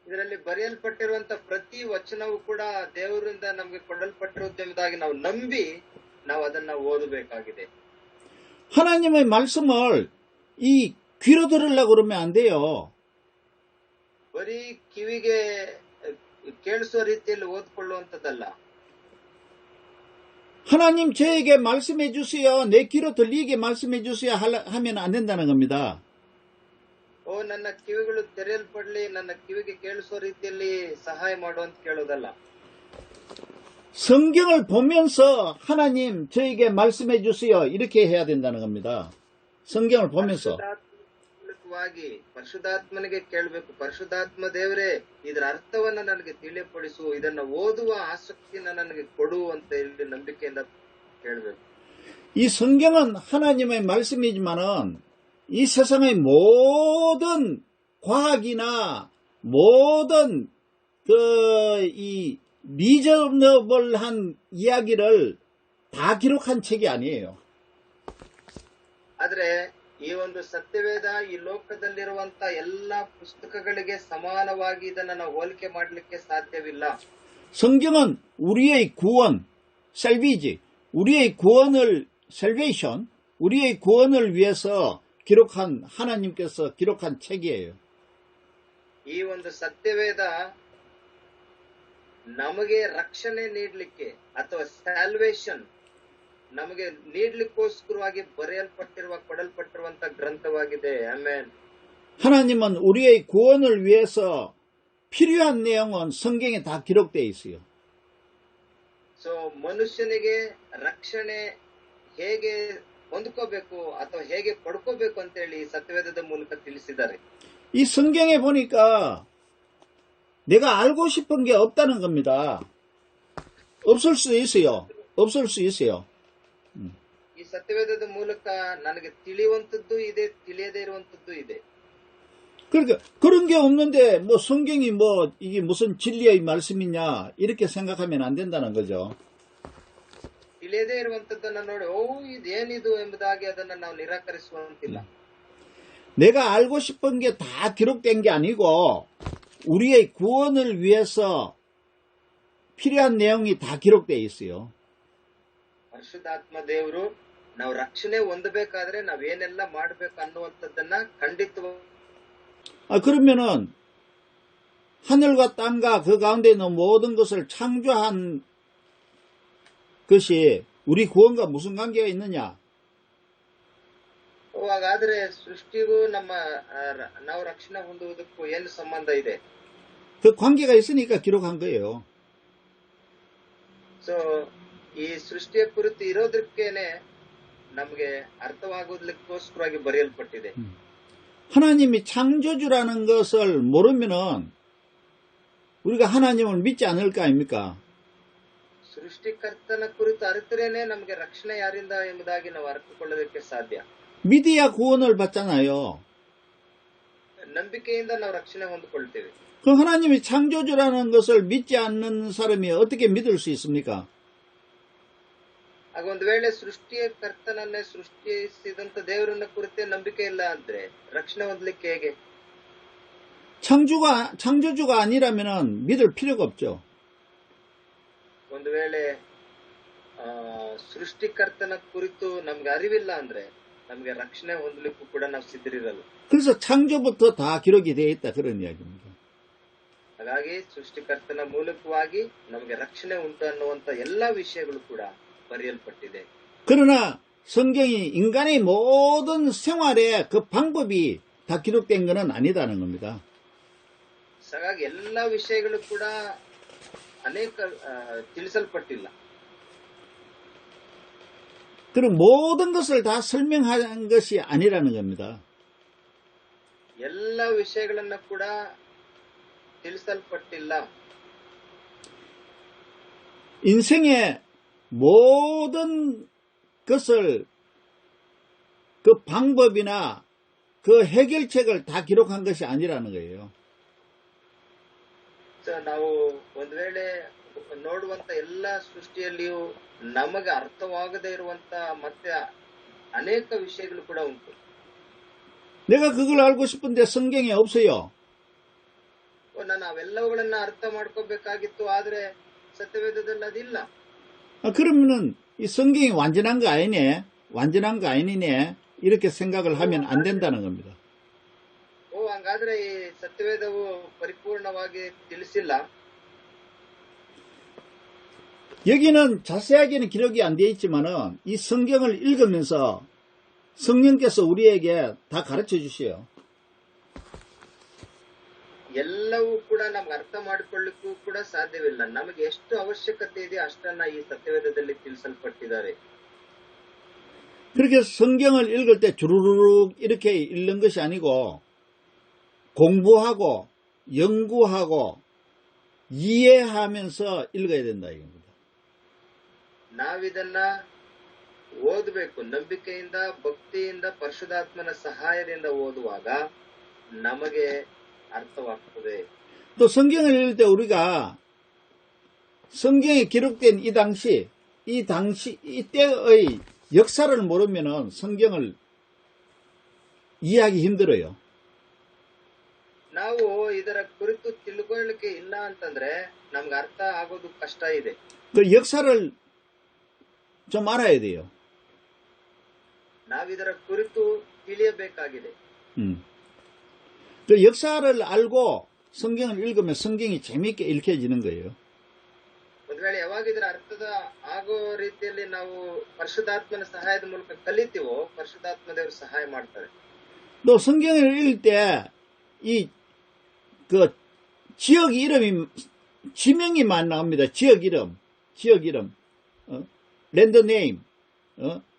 ಇದರಲ್ಲಿ ಬರೆಯಲ್ಪಟ್ಟಿರುವಂತ ಪ್ರತಿ ವಚನವೂ ಕೂಡ ದೇವರಿಂದ ನಮ್ಗೆ ಕೊಡಲ್ಪಟ್ಟಿರುವುದಾಗಿ ನಾವು ನಂಬಿ ನಾವು ಅದನ್ನ ಓದಬೇಕಾಗಿದೆ. 하나님의 말씀을 이 귀로 들으려고 그러면 안 돼요. ಬರೀ ಕಿವಿಗೆ ಕೇಳಿಸುವ ರೀತಿಯಲ್ಲಿ ಓದ್ಕೊಳ್ಳುವಂತದ್ದಲ್ಲ. 하나님 저에게 말씀해 주세요. 내 귀로 들리게 말씀해 주세요 하면 안 된다는 겁니다. ನನ್ನ ಕಿವಿಗಳು ತೆರೆಯಲ್ಪಡ್ಲಿ, ನನ್ನ ಕಿವಿಗೆ ಕೇಳಿಸುವ ರೀತಿಯಲ್ಲಿ ಸಹಾಯ ಮಾಡುವಂತ ಕೇಳೋದಲ್ಲ. 성경을 보면서 하나님 저에게 말씀해 주세요 이렇게 해야 된다는 겁니다. 성경을 보면서. ಪರಿಶುದ್ಧಾತ್ಮನಿಗೆ ಕೇಳಬೇಕು, ಪರಿಶುದ್ಧಾತ್ಮ ದೇವರೇ ಇದರ ಅರ್ಥವನ್ನ ನನಗೆ ತಿಳಿಯಪಡಿಸು, ಇದನ್ನ ಓದುವ ಆಸಕ್ತಿನ ನನಗೆ ಕೊಡು ಅಂತ ಹೇಳಿ ನಂಬಿಕೆಯಿಂದ ಕೇಳಬೇಕು. 이 성경은 하나님의 말씀이지만은 이 세상의 모든 과학이나 모든 이 리저너블한 이야기를 다 기록한 책이 아니에요. ಆದ್ರೆ ಈ ಒಂದು ಸತ್ಯವೇದ ಈ ಲೋಕದಲ್ಲಿರುವಂತ ಎಲ್ಲಾ ಪುಸ್ತಕಗಳಿಗೆ ಸಮಾನವಾಗಿ ಇದನ್ನ ನಾವು ಹೋಲಿಕೆ ಮಾಡಲಿಕ್ಕೆ ಸಾಧ್ಯವಿಲ್ಲ. 성경은 우리의 구원, 살비지, 우리의 구원을 살베이션, 우리의 구원을 위해서 기록한 하나님께서 기록한 책이에요. ಈ ಒಂದು ಸತ್ಯವೇದ ನಮಗೆ ರಕ್ಷಣೆ ನೀಡಲಿಕ್ಕೆ ಅಥವಾ ಸ್ಯಾಲ್ವೇಷನ್ ನಮಗೆ ನೀಡಲಿಕ್ಕೋಸ್ಕರವಾಗಿ ಕೊಡಲ್ಪಟ್ಟಿರುವಂತ ಗ್ರಂಥವಾಗಿದೆ. ಆಮೆನ್. 하나님은 우리의 구원을 위해서 필요한 내용은 성경에 다 기록되어 있어요. ಸೊ ಮನುಷ್ಯನಿಗೆ ರಕ್ಷಣೆ ಹೇಗೆ ಹೊಂದ್ಕೋಬೇಕು ಅಥವಾ ಹೇಗೆ ಪಡ್ಕೋಬೇಕು ಅಂತ ಹೇಳಿ ಸತ್ಯವೇದದ ಮೂಲಕ ತಿಳಿಸಿದ್ದಾರೆ. 이 성경에 보니까 내가 알고 싶은 게 없다는 겁니다. 없을 수 있어요. 없을 수 있어요. ಈ ಸತ್ಯವೇದದ ಮೂಲಕ ನನಗೆ ತಿಳಿಯುವಂತದ್ದು ಇದೆ, ತಿಳಿಯದೇ ಇರುವಂತದ್ದು ಇದೆ. 그러니까 그런 게 없는데 뭐 성경이 뭐 이게 무슨 진리의 말씀이냐 이렇게 생각하면 안 된다는 거죠. ತಿಳಿಯದೇ ಇರುವಂತದ್ದನ್ನ ನೋಡಿ ಇದೇನಿದು ಎಂಬುದಾಗಿ ಅದನ್ನ ನಾವು ನಿರಾಕರಿಸುವಂತಿಲ್ಲ. 내가 알고 싶은 게 다 기록된 게 아니고 우리의 구원을 위해서 필요한 내용이 다 기록되어 있어요. ಪರಿಶುದ್ಧಾತ್ಮ ದೇವರು ನಾವು ರಕ್ಷಣೆ ಹೊಂದಬೇಕಾದ್ರೆ ನಾವೇನೆಲ್ಲ ಮಾಡ್ಬೇಕು ಅನ್ನುವಂಥದ್ದನ್ನ ಖಂಡಿತವಾಗಿ 그러면은 하늘과 땅과 그 가운데 있는 모든 것을 창조한 것이 우리 구원과 무슨 관계가 있느냐? ಹಾಗಾದ್ರೆ ಸೃಷ್ಟಿಗೂ ನಾವು ರಕ್ಷಣೆ ಹೊಂದುವುದಕ್ಕೂ ಏನು ಸಂಬಂಧ ಇದೆ? 그 관계가 있으니까 기록한 거예요. ಸೊ ಈ ಸೃಷ್ಟಿಯ ಕುರಿತು ಇರೋದಕ್ಕೇನೆ ನಮಗೆ ಅರ್ಥವಾಗೋದಕ್ಕೋಸ್ಕರವಾಗಿ ಬರೆಯಲ್ಪಟ್ಟಿದೆ. 하나님이 창조주라는 것을 모르면은 우리가 하나님을 믿지 않을 거 아닙니까? ಸೃಷ್ಟಿಕರ್ತನ ಕುರಿತು ಅರಿತರೇನೆ ನಮಗೆ ರಕ್ಷಣೆ ಯಾರಿಂದ ಎಂಬುದಾಗಿ ನಾವು ಅರ್ಥಕೊಳ್ಳೋದಕ್ಕೆ ಸಾಧ್ಯ. 믿어야 구원을 받잖아요. ನಂಬಿಕೆಯಿಂದ ನಾವು ರಕ್ಷಣೆ ಹೊಂದಿಕೊಳ್ತೇವೆ. 그 하나님이 창조주라는 것을 믿지 않는 사람이 어떻게 믿을 수 있습니까? ಆಗ ಒಂದು ವೇಳೆ ಸೃಷ್ಟಿಯ ಕರ್ತನನ್ನೇ ಸೃಷ್ಟಿಸಿದಂತ ದೇವರನ್ನ ಕುರಿತೇ ನಂಬಿಕೆ ಇಲ್ಲ ಅಂದ್ರೆ ರಕ್ಷಣೆ ಹೊಂದಲಿಕ್ಕೆ ಹೇಗೆ? 창조주가 아니라면은 믿을 필요가 없죠. ಒಂದು ವೇಳೆ ಸೃಷ್ಟಿಕರ್ತನ ಕುರಿತು ನಮ್ಗೆ ಅರಿವಿಲ್ಲ ಅಂದ್ರೆ ನಮ್ಗೆ ರಕ್ಷಣೆ ಹೊಂದಲಿಕ್ಕೂ ಕೂಡ ನಾವು ಸಿದ್ಧರಿರಲ್ಲ. 그래서 창조부터 다 기록이 되어 있다 그런 이야기입니다. ಹಾಗಾಗಿ ಸೃಷ್ಟಿಕರ್ತನ ಮೂಲಕವಾಗಿ ನಮಗೆ ರಕ್ಷಣೆ ಉಂಟು ಅನ್ನುವಂತ ಎಲ್ಲಾ ವಿಷಯಗಳು ಕೂಡ ಬರೆಯಲ್ಪಟ್ಟಿದೆ. 그러나 성경이 인간의 모든 생활의 그 방법이 다 기록된 것은 아니다는 겁니다. ಹಾಗಾಗಿ ಎಲ್ಲಾ ವಿಷಯಗಳು ಕೂಡ ಅನೇಕ ತಿಳಿಸಲ್ಪಟ್ಟಿಲ್ಲ. 그럼 모든 것을 다 설명한 것이 아니라는 겁니다. ಎಲ್ಲ ವಿಷಯಗಳನ್ನ ಕೂಡ ತಿಳಿಸಲ್ಪಟ್ಟಿಲ್ಲ. 인생의 모든 것을 그 방법이나 그 해결책을 다 기록한 것이 아니라는 거예요. ನಾವು ಒಂದ್ ವೇಳೆ ನೋಡುವಂತ ಎಲ್ಲಾ ಸೃಷ್ಟಿಯಲ್ಲಿಯೂ ನಮಗೆ ಅರ್ಥವಾಗದೇ ಇರುವಂತ ಮತ್ತೆ ಅನೇಕ ವಿಷಯಗಳು ಕೂಡ ಉಂಟು. 내가 그걸 알고 싶은데 성경에 없어요. ನಾನು ಅವೆಲ್ಲವುಗಳನ್ನ ಅರ್ಥ ಮಾಡ್ಕೋಬೇಕಾಗಿತ್ತು, ಆದ್ರೆ ಸತ್ಯವೇದದಲ್ಲಿ ಅದಿಲ್ಲ. 그러면은 이 성경이 완전한 거 아니네, 완전한 거 아니네 이렇게 생각을 하면 안 된다는 겁니다. ಹಂಗಾದ್ರೆ ಈ ಸತ್ಯವೇದವು ಪರಿಪೂರ್ಣವಾಗಿ ತಿಳಿಸಿಲ್ಲ. 여기는 자세하게는 기록이 안 되어 있지만은 이 성경을 읽으면서 성령께서 우리에게 다 가르쳐 주세요. ಎಲ್ಲವೂ ಕೂಡ ನಮ್ಗೆ ಅರ್ಥ ಮಾಡಿಕೊಳ್ಳಿಕ್ಕೂ ಕೂಡ ಸಾಧ್ಯವಿಲ್ಲ. ನಮಗೆ ಎಷ್ಟು ಅವಶ್ಯಕತೆ ಇದೆಯೋ ಅಷ್ಟನ್ನ ಈ ಸತ್ಯವೇದದಲ್ಲಿ ತಿಳಿಸಲ್ಪಟ್ಟಿದ್ದಾರೆ. 그렇게 성경을 읽을 때 주르륵 이렇게 읽는 것이 아니고 공부하고 연구하고 이해하면서 읽어야 된다 이겁니다. ನಾವಿದನ್ನ ಓದಬೇಕು. ನಂಬಿಕೆಯಿಂದ, ಭಕ್ತಿಯಿಂದ, ಪರಿಶುದ್ಧಾತ್ಮನ ಸಹಾಯದಿಂದ ಓದುವಾಗ ನಮಗೆ ಅರ್ಥವಾಗ್ತದೆ. 또 성경을 읽을 때 우리가 성경에 기록된 이때의 역사를 모르면은 성경을 이해하기 힘들어요. ನಾವು ಇದರ ಕುರಿತು ತಿಳ್ಕೊಳ್ಳಿಕ್ಕೆ ಇಲ್ಲ ಅಂತಂದ್ರೆ ನಮ್ಗೆ ಅರ್ಥ ಆಗೋದು ಕಷ್ಟ ಇದೆ. 그 역사를 좀 알아야 돼요. ನಾವಿದರ ಕುರಿತು ತಿಳಿಯಬೇಕಾಗಿದೆ. 그 역사를 알고 성경을 읽으면 성경이 재미있게 읽혀지는 거예요. ಒಂದ್ ವೇಳೆ ಯಾವಾಗ ಇದರ ಅರ್ಥದ ಆಗೋ ರೀತಿಯಲ್ಲಿ ನಾವು ಪರಿಶುದ್ಧಾತ್ಮನ ಸಹಾಯದ ಮೂಲಕ ಕಲಿತೀವೋ ಪರಿಶುದ್ಧಾತ್ಮ ದೇವರು ಸಹಾಯ ಮಾಡ್ತಾರೆ. 또 성경을 읽을 때 이 그 지역 이름이 지명이 많이 나옵니다. 지역 이름, 랜드 네임,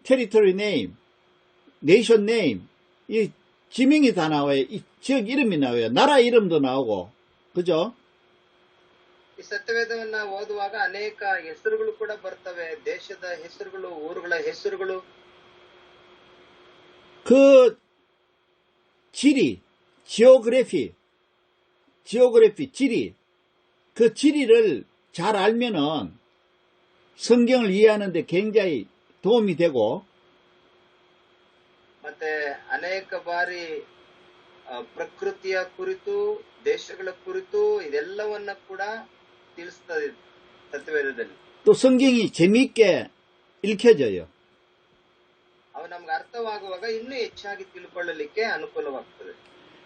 테리토리 네임, 네이션 네임, 이 지명이 다 나와요. 이 지역 이름이 나와요. 나라 이름도 나오고, 그죠? ಈ ಸತ್ಯವೇದವನ್ನ ಓದುವಾಗ ಅನೇಕ ಹೆಸರುಗಳು ಕೂಡ ಬರ್ತವೆ. ದೇಶದ ಹೆಸರುಗಳು, ಊರುಗಳ ಹೆಸರುಗಳು. 그 지리, 지오그래피, 지리. 그 지리를 잘 알면은 성경을 이해하는데 굉장히 도움이 되고, ಮತ್ತೆ ಅನೇಕ ಬಾರಿ ಪ್ರಕೃತಿಯ ಕುರಿತು, ದೇಶಗಳ ಕುರಿತು ಇದೆಲ್ಲವನ್ನ ಕೂಡ ತಿಳಿಸ್ತದೆ ಸತ್ಯವೇದದಲ್ಲಿ. 또 성경이 재미있게 읽혀져요. ಅವು ನಮ್ಗೆ ಅರ್ಥವಾಗುವಾಗ ಇನ್ನೂ ಹೆಚ್ಚಾಗಿ ತಿಳ್ಕೊಳ್ಳಲಿಕ್ಕೆ ಅನುಕೂಲವಾಗ್ತದೆ.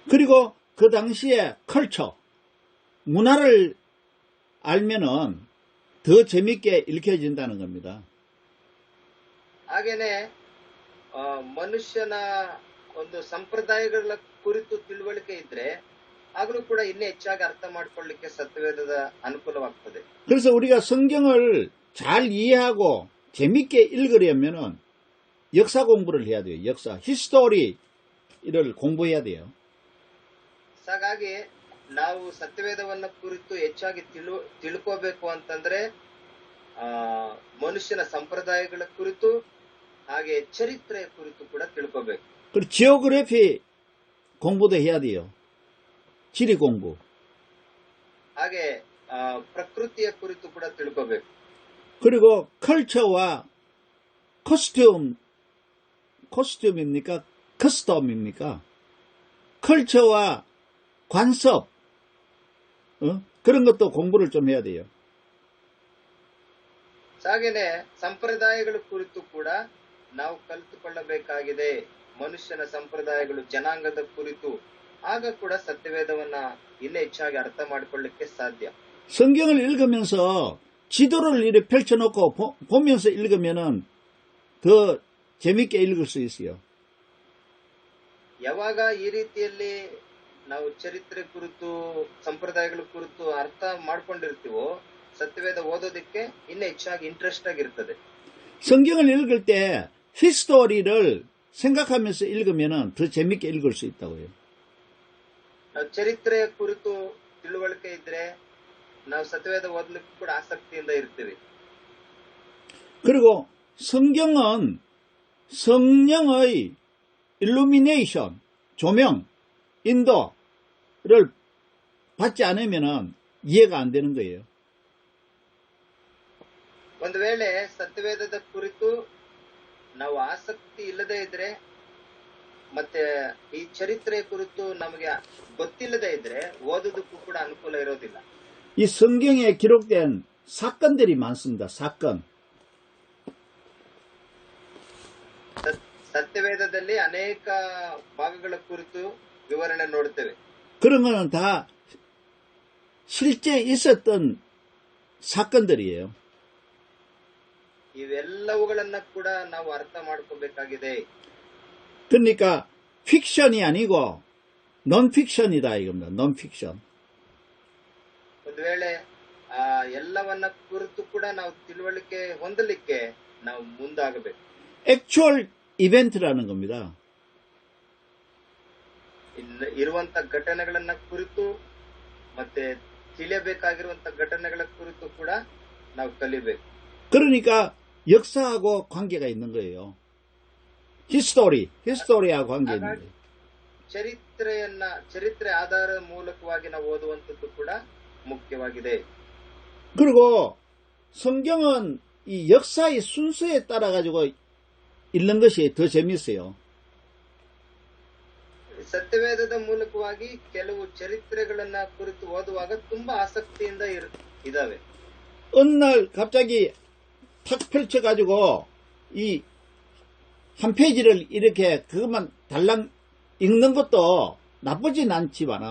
그리고 그 당시에 컬처, 문화를 알면은 더 재미있게 읽혀진다는 겁니다. ಹಾಗೇನೆ ಮನುಷ್ಯನ ಒಂದು ಸಂಪ್ರದಾಯಗಳ ಕುರಿತು ತಿಳುವಳಿಕೆ ಇದ್ರೆ ಆಗಲೂ ಕೂಡ ಇನ್ನೂ ಹೆಚ್ಚಾಗಿ ಅರ್ಥ ಮಾಡ್ಕೊಳ್ಳಿಕ್ಕೆ ಸತ್ಯವೇದದ ಅನುಕೂಲವಾಗ್ತದೆ. 그래서 우리가 성경을 잘 이해하고 재미있게 읽으려면은 역사 공부를 해야 돼요. 역사, 히스토리를 공부해야 돼요. ಹಾಗಾಗಿ ನಾವು ಸತ್ಯವೇದವನ್ನ ಕುರಿತು ಹೆಚ್ಚಾಗಿ ತಿಳ್ಕೋಬೇಕು ಅಂತಂದ್ರೆ ಮನುಷ್ಯನ ಸಂಪ್ರದಾಯಗಳ ಕುರಿತು ಹಾಗೆ ಚರಿತ್ರೆಯ ಕುರಿತು ಕೂಡ ತಿಳ್ಕೋಬೇಕು. 그리고 지오그래피 공부도 해야 돼요. 지리 공부. ಹಾಗೆ ಪ್ರಕೃತಿಯ ಕುರಿತು ಕೂಡ ತಿಳ್ಕೋಬೇಕು. 그리고 컬처와 코스튬입니까? 커스텀입니까? 컬처와 관습, 그런 것도 공부를 좀 해야 돼요. ಹಾಗೇನೆ ಸಂಪ್ರದಾಯಗಳ ಕುರಿತು ಕೂಡ ನಾವು ಕಲಿತುಕೊಳ್ಳಬೇಕಾಗಿದೆ. ಮನುಷ್ಯನ ಸಂಪ್ರದಾಯಗಳು, ಜನಾಂಗದ ಕುರಿತು, ಆಗ ಕೂಡ ಸತ್ಯವೇದವನ್ನ ಇನ್ನೂ ಹೆಚ್ಚಾಗಿ ಅರ್ಥ ಮಾಡಿಕೊಳ್ಳಿಕ್ಕೆ ಸಾಧ್ಯ. 성경을 읽으면서 지도를 이렇게 펼쳐놓고 보면서 읽으면은 더 재밌게 읽을 수 있어요. ಯಾವಾಗ ಈ ರೀತಿಯಲ್ಲಿ ನಾವು ಚರಿತ್ರೆ ಕುರಿತು, ಸಂಪ್ರದಾಯಗಳ ಕುರಿತು ಅರ್ಥ ಮಾಡ್ಕೊಂಡಿರ್ತೀವೋ ಸತ್ಯವೇದ ಓದೋದಕ್ಕೆ ಇನ್ನೂ ಹೆಚ್ಚಾಗಿ ಇಂಟ್ರೆಸ್ಟ್ ಆಗಿರ್ತದೆ. 성경을 읽을 때 히스토리를 생각하면서 읽으면은 더 재밌게 읽을 수 있다고요. ನಾವು ಚರಿತ್ರೆಯ ಕುರಿತು ತಿಳುವಳಿಕೆ ಇದ್ರೆ ನಾವು ಸತ್ಯವೇದ ಓದಲಿಕ್ಕೆ ಕೂಡ ಆಸಕ್ತಿಯಿಂದ ಇರ್ತೀವಿ. 그리고 성경은 성령의 일루미네이션, 조명, 인도를 받지 않으면은 이해가 안 되는 거예요. ಒಂದು ವೇಳೆ ಸತ್ಯವೇದದ ಕುರಿತು ನಾವು ಆಸಕ್ತಿ ಇಲ್ಲದೆ ಇದ್ರೆ ಮತ್ತೆ ಈ ಚರಿತ್ರೆಯ ಕುರಿತು ನಮಗೆ ಗೊತ್ತಿಲ್ಲದೆ ಇದ್ರೆ ಓದೋದಕ್ಕೂ ಕೂಡ ಅನುಕೂಲ ಇರೋದಿಲ್ಲ. 이 성경에 기록된 사건들이 많습니다. 사건. ಸತ್ಯವೇದದಲ್ಲಿ ಅನೇಕ ಭಾಗಗಳ ಕುರಿತು ವಿವರಣೆ ನೋಡುತ್ತೇವೆ. 그런 거는 다 실제 있었던 사건들이에요. ಇವೆಲ್ಲವುಗಳನ್ನ ಕೂಡ ನಾವು ಅರ್ಥ ಮಾಡ್ಕೋಬೇಕಾಗಿದೆ. 그러니까 픽션이 아니고 논픽션이다 이겁니다. 논픽션. ಒಂದು ವೇಳೆ ಎಲ್ಲವನ್ನ ಕುರಿತು ಕೂಡ ನಾವು ತಿಳುವಳಿಕೆ ಹೊಂದಲಿಕ್ಕೆ ನಾವು ಮುಂದಾಗಬೇಕು. 액츄얼 이벤트라는 겁니다. ಇರುವಂತ ಘಟನೆಗಳನ್ನ ಕುರಿತು ಮತ್ತೆ ತಿಳಿಯಬೇಕಾಗಿರುವಂತ ಘಟನೆಗಳ ಕುರಿತು ಕೂಡ ನಾವು ಕಲಿಬೇಕು. 그러니까 역사하고 관계가 있는 거예요. 히스토리하고 관계 있는 거예요. ಚರಿತ್ರೆ ಆಧಾರದ ಮೂಲಕವಾಗಿ ನಾವು ಓದುವಂತದ್ದು ಕೂಡ ಮುಖ್ಯವಾಗಿದೆ. 그리고 성경은 이 역사의 순서에 따라 가지고 읽는 것이 더 재밌어요. ಸತ್ಯವೇದದ ಮೂಲಕವಾಗಿ ಕೆಲವು ಚರಿತ್ರೆಗಳನ್ನ ಕುರಿತು ಓದುವಾಗ ತುಂಬಾ ಆಸಕ್ತಿಯಿಂದ ಇದಾವೆ. 어느 날 갑자기 탁 펼쳐가지고 이 한 페이지를 이렇게 그것만 달랑 읽는 것도 나쁘진 않지만은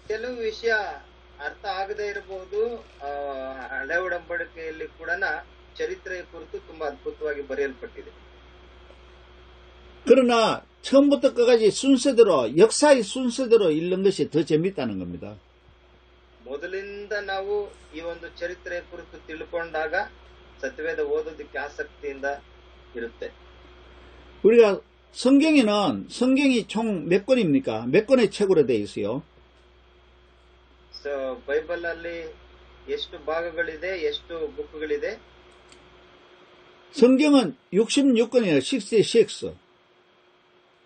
ಕೆಲವು ವಿಷಯ ಅರ್ಥ ಆಗದೇ ಇರಬಹುದು. ಹಳೆ ಒಡಂಬಡಿಕೆಯಲ್ಲಿ ಕೂಡ ಚರಿತ್ರೆಯ ಕುರಿತು ತುಂಬಾ ಅದ್ಭುತವಾಗಿ ಬರೆಯಲ್ಪಟ್ಟಿದೆ. 그러나 처음부터 끝까지 순서대로 역사의 순서대로 읽는 것이 더 재밌다는 겁니다. ಮೊದಲಿಂದ ನಾವು ಈ ಒಂದು ಚರಿತ್ರೆಯ ಕುರಿತು ತಿಳ್ಕೊಂಡಾಗ ಸತ್ಯವೇದ ಓದೋದಕ್ಕೆ ಆಸಕ್ತಿಯಿಂದ 이ರುತ್ತೆ. 우리가 성경이 총 몇 권입니까? 몇 권의 책으로 되어 있어요? ಬೈಬಲ್ ಅಲ್ಲಿ ಎಷ್ಟು ಭಾಗಗಳಿದೆ, ಎಷ್ಟು ಬುಕ್ಗಳಿದೆ? 성경은 66권이에요. 66.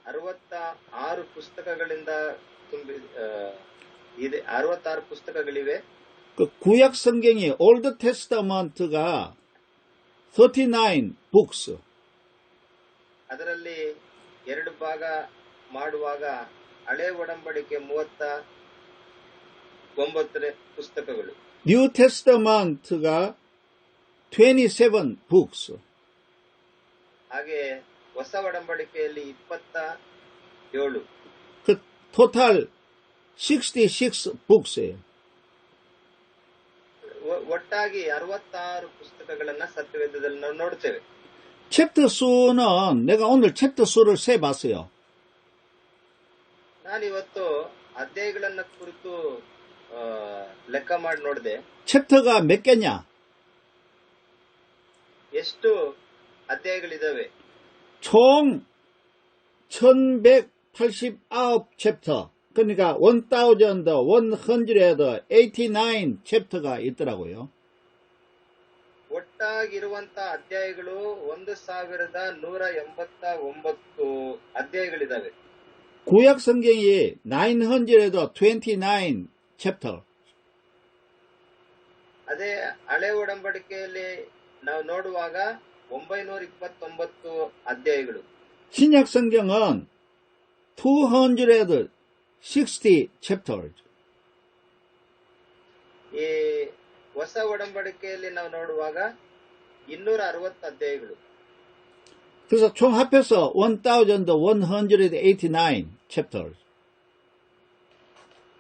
66 ಪುಸ್ತಕಗಳಿಂದ ಇದೆ. 66 ಪುಸ್ತಕಗಳಿವೆ. 그 구약 성경이 올드 테스타먼트가 39 books. ಅದರಲ್ಲಿ 2 ಭಾಗ ಮಾಡುವಾಗ ಹಳೆ ಒಡಂಬಡಿಕೆ 39 ಪುಸ್ತಕಗಳು, New Testament가 27 books. ಹಾಗೆ ಹೊಸ ಒಡಂಬಡಿಕೆಯಲ್ಲಿ 27, 그 total 66 books예요. ಒಟ್ಟಾಗಿ 66 ಪುಸ್ತಕಗಳನ್ನ ಸತ್ಯವೇದದಲ್ಲಿ ನಾವು ನೋಡ್ತೇವೆ. 챕터 수는 내가 오늘 챕터 수를 세봤어요. ನಾನಿವತ್ತು ಅಧ್ಯಾಯಗಳನ್ನ ಕುರಿತು ಲೆಕ್ಕ ಮಾಡಿ ನೋಡಿದೆ. 챕터가 몇 개냐? ಎಷ್ಟು ಅಧ್ಯಾಯಗಳಿದಾವೆ? 총 1189 챕터. 그러니까 1189 챕터가 있더라고요. ಒಟ್ಟಾಗಿರುವಂತ ಅಧ್ಯಾಯಗಳು 1189 ಅಧ್ಯಾಯಗಳಿದಾವೆ. 구약 성경이 929 챕터. ಅದೇ ಹಳೆ ಒಡಂಬಡಿಕೆಯಲ್ಲಿ ನಾವು ನೋಡುವಾಗ 929 ಅಧ್ಯಾಯಗಳು. 신약 성경은 260 chapters. ಈ ಹೊಸ ಒಡಂಬಡಿಕೆಯಲ್ಲಿ ನಾವು ನೋಡುವಾಗ 260 ಅಧ್ಯಾಯಗಳು. 그래서 총 합해서 1189 chapters.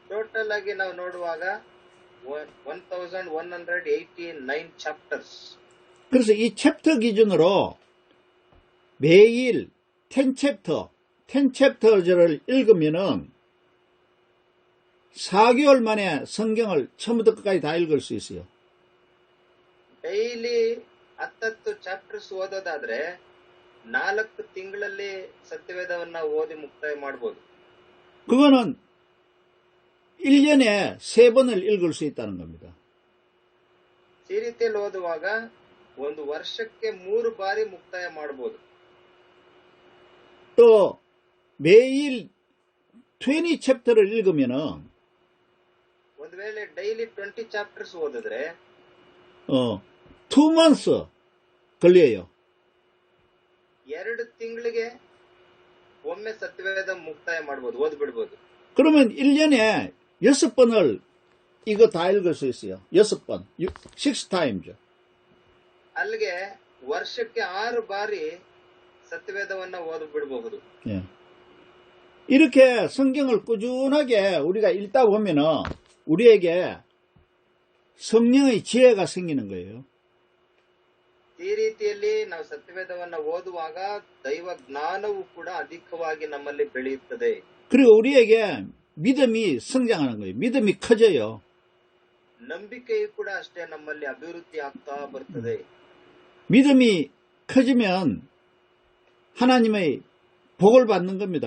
ಟೋಟಲ್ ಆಗಿ ನಾವು ನೋಡುವಾಗ 1189 ಚಾಪ್ಟರ್ಸ್. 그래서 이 챕터 기준으로 매일 10 챕터를 읽으면은 4개월 만에 성경을 처음부터 끝까지 다 읽을 수 있어요. ಡೈಲಿ 10 ಚಾಪ್ಟರ್ಸ್ ಓದೋದಾದ್ರೆ 4 ತಿಂಗಳಲ್ಲಿ ಸತ್ಯವೇದವನ್ನ ಓದಿ ಮುಕ್ತಾಯ ಮಾಡಬಹುದು. 그거는 1년에 3번을 읽을 수 있다는 겁니다. ಈ ರೀತಿಯಲ್ಲಿ ಓದುವಾಗ ಒಂದು ವರ್ಷಕ್ಕೆ 3 ಬಾರಿ ಮುಕ್ತಾಯ ಮಾಡಬಹುದು. 또 매일 20 챕터를 읽으면은 ಒಂದು ವೇಳೆ ಡೈಲಿ 20 ಚಾಪ್ಟರ್ಸ್ ಓದಿದ್ರೆ 2 months 걸려요. 2 ತಿಂಗಳಿಗೆ ಒಮ್ಮೆ ಸತ್ಯವೇದ ಮುಕ್ತಾಯ ಮಾಡಬಹುದು, ಓದ್ಬಿಡ್ಬೋದು. 그러면 1년에 6번을 이거 다 읽을 수 있어요. 6번. 6 times. ಅಲ್ಲಿಗೆ ವರ್ಷಕ್ಕೆ 6 ಬಾರಿ ಸತ್ಯವೇದವನ್ನ ಓದ್ಬಿಡಬಹುದು. 예. 이렇게 성경을 꾸준하게 우리가 읽다 보면은 우리에게 성령의 지혜가 생기는 거예요. ಈ ರೀತಿಯಲ್ಲಿ ನಾವು ಸತ್ಯವೇದವನ್ನ ಓದುವಾಗ ದೈವ ಜ್ಞಾನವು ಕೂಡ ಅಧಿಕವಾಗಿ ನಮ್ಮಲ್ಲಿ ಬೆಳೆಯುತ್ತದೆ. 그리고 우리에게 믿음이 성장하는 거예요. 믿음이 커져요. ನಂಬಿಕೆಯು ಕೂಡ ಅಷ್ಟೇ ನಮ್ಮಲ್ಲಿ ಅಭಿವೃದ್ಧಿ ಆಗ್ತಾ ಬರ್ತದೆ. 믿음이 커지면 하나님의 복을 받는 겁니다.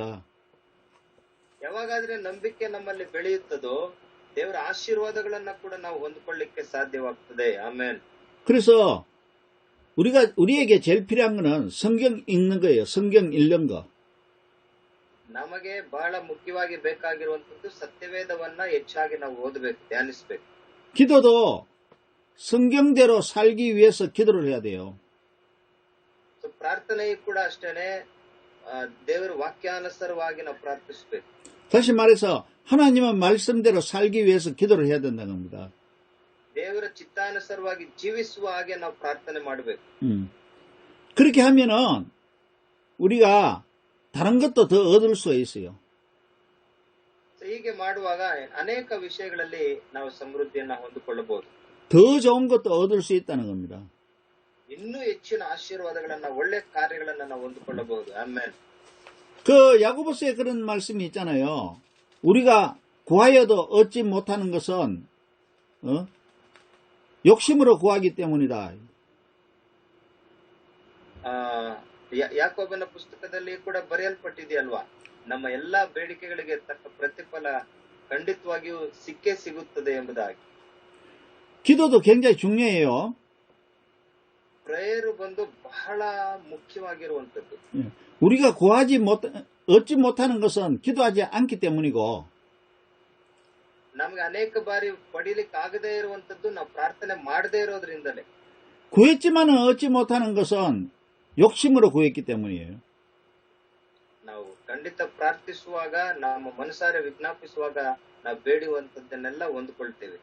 ಯಾವಾಗಾದ್ರೆ ನಂಬಿಕೆ ನಮ್ಮಲ್ಲಿ ಬೆಳೆಯುತ್ತದೋ ದೇವರ ಆಶೀರ್ವಾದಗಳನ್ನ ಕೂಡ ನಾವು ಹೊಂದಿಕೊಳ್ಳಿಕ್ಕೆ ಸಾಧ್ಯವಾಗ್ತದೆ. ಆಮೇನ್. 그래서 우리에게 제일 필요한 거는 성경 읽는 거예요. 성경 읽는 거. ನಮಗೆ ಬಹಳ ಮುಖ್ಯವಾಗಿ ಬೇಕಾಗಿರುವಂತದ್ದು ಸತ್ಯವೇದವನ್ನ ಹೆಚ್ಚಾಗಿ ನಾವು ಓದಬೇಕು, ಧ್ಯಾನಿಸಬೇಕು. 기도도 성경대로 살기 위해서 기도를 해야 돼요. ಪ್ರಾರ್ಥನೆಯು ಕೂಡ ಅಷ್ಟೇನೆ ದೇವರ ವಾಕ್ಯಾನುಸಾರವಾಗಿ ನಾವು ಪ್ರಾರ್ಥಿಸಬೇಕು. 다시 말해서 하나님의 말씀대로 살기 위해서 기도를 해야 된다는 겁니다. ದೇವರ ಚಿತ್ತಾನುಸಾರವಾಗಿ ಜೀವಿಸುವ ಹಾಗೆ ನಾವು ಪ್ರಾರ್ಥನೆ ಮಾಡಬೇಕು. 그렇게 하면은 우리가 다른 것도 더 얻을 수 있어요. ಹೀಗೆ ಮಾಡುವಾಗ ಅನೇಕ ವಿಷಯಗಳಲ್ಲಿ ನಾವು ಸಮೃದ್ಧಿಯನ್ನ ಹೊಂದಿಕೊಳ್ಳಬಹುದು. 더 좋은 것도 얻을 수 있다는 겁니다. ಇನ್ನೂ ಹೆಚ್ಚಿನ ಆಶೀರ್ವಾದಗಳನ್ನ, ಒಳ್ಳೆ ಕಾರ್ಯಗಳನ್ನ ನಾವು ಹೊಂದಿಕೊಳ್ಳಬಹುದು. ಆಮೇಲೆ 그 야고보서에 그런 말씀이 있잖아요. 우리가 구하여도 얻지 못하는 것은 욕심으로 구하기 때문이다. ಯಾಕೋಬನ ಪುಸ್ತಕದಲ್ಲಿ ಕೂಡ ಬರೆಯಲ್ಪಟ್ಟಿದೆಯಲ್ವಾ, ನಮ್ಮ ಎಲ್ಲಾ ಬೇಡಿಕೆಗಳಿಗೆ ತಕ್ಕ ಪ್ರತಿಫಲ ಖಂಡಿತವಾಗಿಯೂ ಸಿಕ್ಕೇ ಸಿಗುತ್ತದೆ ಎಂಬುದಾಗಿ. 기도도 굉장히 중요해요. ಪ್ರೇಯರು ಬಂದು ಬಹಳ ಮುಖ್ಯವಾಗಿರುವಂತದ್ದು. 우리가 얻지 못하는 것은 기도하지 않기 때문이고, ನಮ್ಗೆ ಅನೇಕ ಬಾರಿ ಪಡಿಲಿಕ್ಕೆ ಆಗದೇ ಇರುವಂತದ್ದು ನಾವು ಪ್ರಾರ್ಥನೆ ಮಾಡದೇ ಇರೋದ್ರಿಂದಲೇ. 구했지만은 얻지 못하는 것은 욕심으로 구했기 때문이에요. ನಾವು ಖಂಡಿತ ಪ್ರಾರ್ಥಿಸುವಾಗ ನಮ್ಮ ಮನಸಾರೆ ವಿಜ್ಞಾಪಿಸುವಾಗ ನಾವು ಬೇಡುವಂತದ್ದನ್ನೆಲ್ಲ ಹೊಂದ್ಕೊಳ್ತೇವೆ.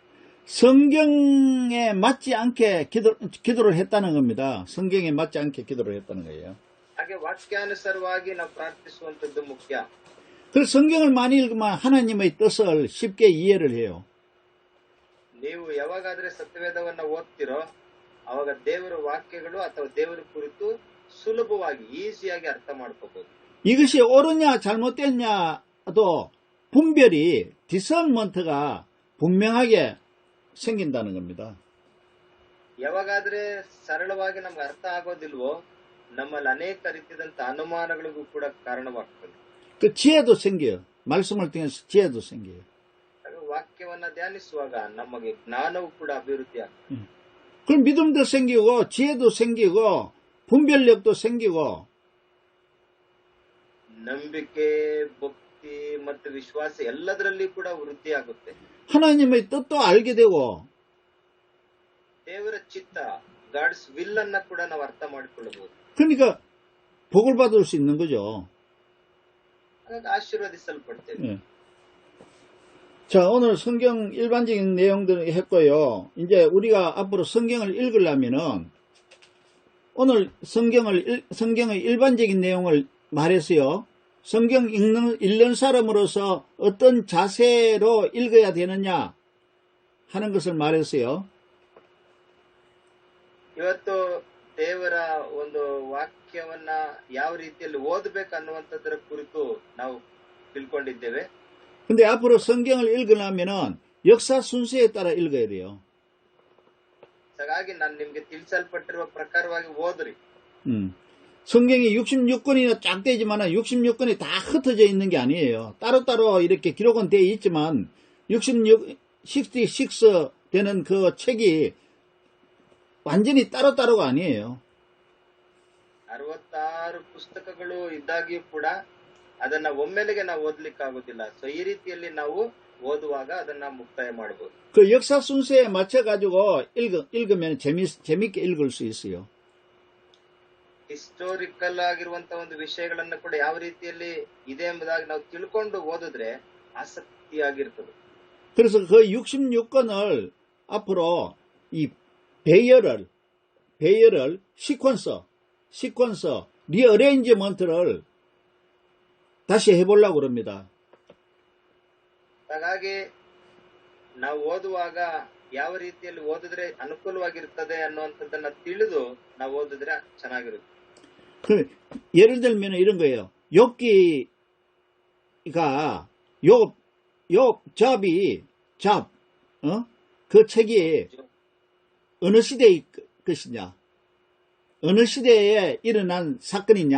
성경에 맞지 않게 기도를 했다는 겁니다. 성경에 맞지 않게 기도를 했다는 거예요. ಹಾಗೆ ವಾಕ್ಯಾನುಸಾರವಾಗಿ ನಾವು ಪ್ರಾರ್ಥಿಸುವಂತದ್ದು ಮುಖ್ಯ. 그래서 성경을 많이 읽으면 하나님의 뜻을 쉽게 이해를 해요. ನೀವು ಯಾವಾಗಾದ್ರೆ ಸತ್ಯವೇದವನ್ನ ಓದ್ತಿರೋ ಅವಾಗ ದೇವರ ವಾಕ್ಯಗಳು ಅಥವಾ ದೇವರ ಕುರಿತು ಸುಲಭವಾಗಿ ಈಸಿಯಾಗಿ ಅರ್ಥ ಮಾಡ್ಕೋಬಹುದು. 이것이 옳으냐 잘못됐냐도 분별이 디선먼트가 분명하게 생긴다는 겁니다. ಯಾವಾಗಾದ್ರೆ ಸರಳವಾಗಿ ನಮ್ಗೆ ಅರ್ಥ ಆಗೋದಿಲ್ವೋ ನಮ್ಮಲ್ಲಿ ಅನೇಕ ರೀತಿಯಾದಂತ ಅನುಮಾನಗಳಿಗೂ ಕೂಡ ಕಾರಣವಾಗ್ತದೆ. 그 지혜도 생겨요. 말씀을 통해서 지혜도 생겨요. ವಾಕ್ಯವನ್ನ ಧ್ಯಾನಿಸುವಾಗ ನಮಗೆ ಜ್ಞಾನವೂ ಕೂಡ ಅಭಿವೃದ್ಧಿ ಆಗ್ತದೆ. 그럼 믿음도 생기고 지혜도 생기고 분별력도 생기고 ನಂಬಿಕೆ, ಭಕ್ತಿ ಮತ್ತು ವಿಶ್ವಾಸ ಎಲ್ಲದರಲ್ಲಿ ಕೂಡ ವೃದ್ಧಿ ಆಗುತ್ತೆ. 하나님의 뜻도 알게 되고 ದೇವರ ಚಿತ್ತ, ಗಾಡ್ಸ್ ವಿಲ್ ಅನ್ನ ಕೂಡ ನಾವು ಅರ್ಥ ಮಾಡಿಕೊಳ್ಳಬಹುದು. 그러니까 복을 받을 수 있는 거죠. ಹಾಗಾಗಿ ಆಶೀರ್ವದಿಸಲ್ಪಡ್ತೇವೆ. 예. 자, 오늘 성경 일반적인 내용들 했고요. 이제 우리가 앞으로 성경을 읽으려면은 오늘 성경의 일반적인 내용을 말했어요. 성경 읽는 사람으로서 어떤 자세로 읽어야 되느냐 하는 것을 말했어요. ಇವತ್ತು ದೇವರ ಒಂದು ವಾಕ್ಯವನ್ನ ಯಾವ ರೀತಿಯಲ್ಲಿ ಓದಬೇಕು ಅನ್ನುವಂಥದ್ರ ಕುರಿತು ನಾವು ತಿಳ್ಕೊಂಡಿದ್ದೇವೆ. 근데 앞으로 성경을 읽으려면은 역사 순서에 따라 읽어야 돼요. ಹಾಗಾಗಿ ನಾನು ನಿಮ್ಗೆ ತಿಳಿಸಲ್ಪಟ್ಟಿರುವ ಪ್ರಕಾರವಾಗಿ ಓದ್ರಿ. 성경이 66권이나 쫙 되지만 66권이 다 흩어져 있는 게 아니에요. 따로따로 이렇게 기록은 되어 있지만 66 되는 그 책이 완전히 따로따로가 아니에요. 66 ಪುಸ್ತಕಗಳು ಇದ್ದಾಗಿಯೂ ಕೂಡ ಅದನ್ನ ಒಮ್ಮೆಲೆಗೆ ನಾವು ಓದ್ಲಿಕ್ಕೆ ಆಗುದಿಲ್ಲ. ಸೊ ಈ ರೀತಿಯಲ್ಲಿ ನಾವು ಓದುವಾಗ ಅದನ್ನ ಮುಕ್ತಾಯ ಮಾಡಬಹುದು. 그 역사 순서에 맞춰가지고 읽으면 재밌게 읽을 수 있어요. ಹಿಸ್ಟೋರಿಕಲ್ ಆಗಿರುವಂತಹ ಒಂದು ವಿಷಯಗಳನ್ನ ಕೂಡ ಯಾವ ರೀತಿಯಲ್ಲಿ ಇದೆ ಎಂಬುದಾಗಿ ನಾವು ತಿಳ್ಕೊಂಡು ಓದಿದ್ರೆ ಆಸಕ್ತಿಯಾಗಿರ್ತದೆ. 그래서 그 66권을 앞으로 이 배열을 시퀀서 리어레인지먼트를 다시 해보려고 그럽니다. ಹಾಗಾಗಿ ನಾವು ಓದುವಾಗ ಯಾವ ರೀತಿಯಲ್ಲಿ ಓದಿದ್ರೆ ಅನುಕೂಲವಾಗಿರ್ತದೆ ಅನ್ನುವಂಥದ್ದನ್ನ ತಿಳಿದು ನಾವು ಓದಿದ್ರೆ ಚೆನ್ನಾಗಿರುತ್ತೆ. 그 예를 들면 이런 거예요. 욥기가 그 책이 어느 시대의 것이냐, 어느 시대에 일어난 사건이냐.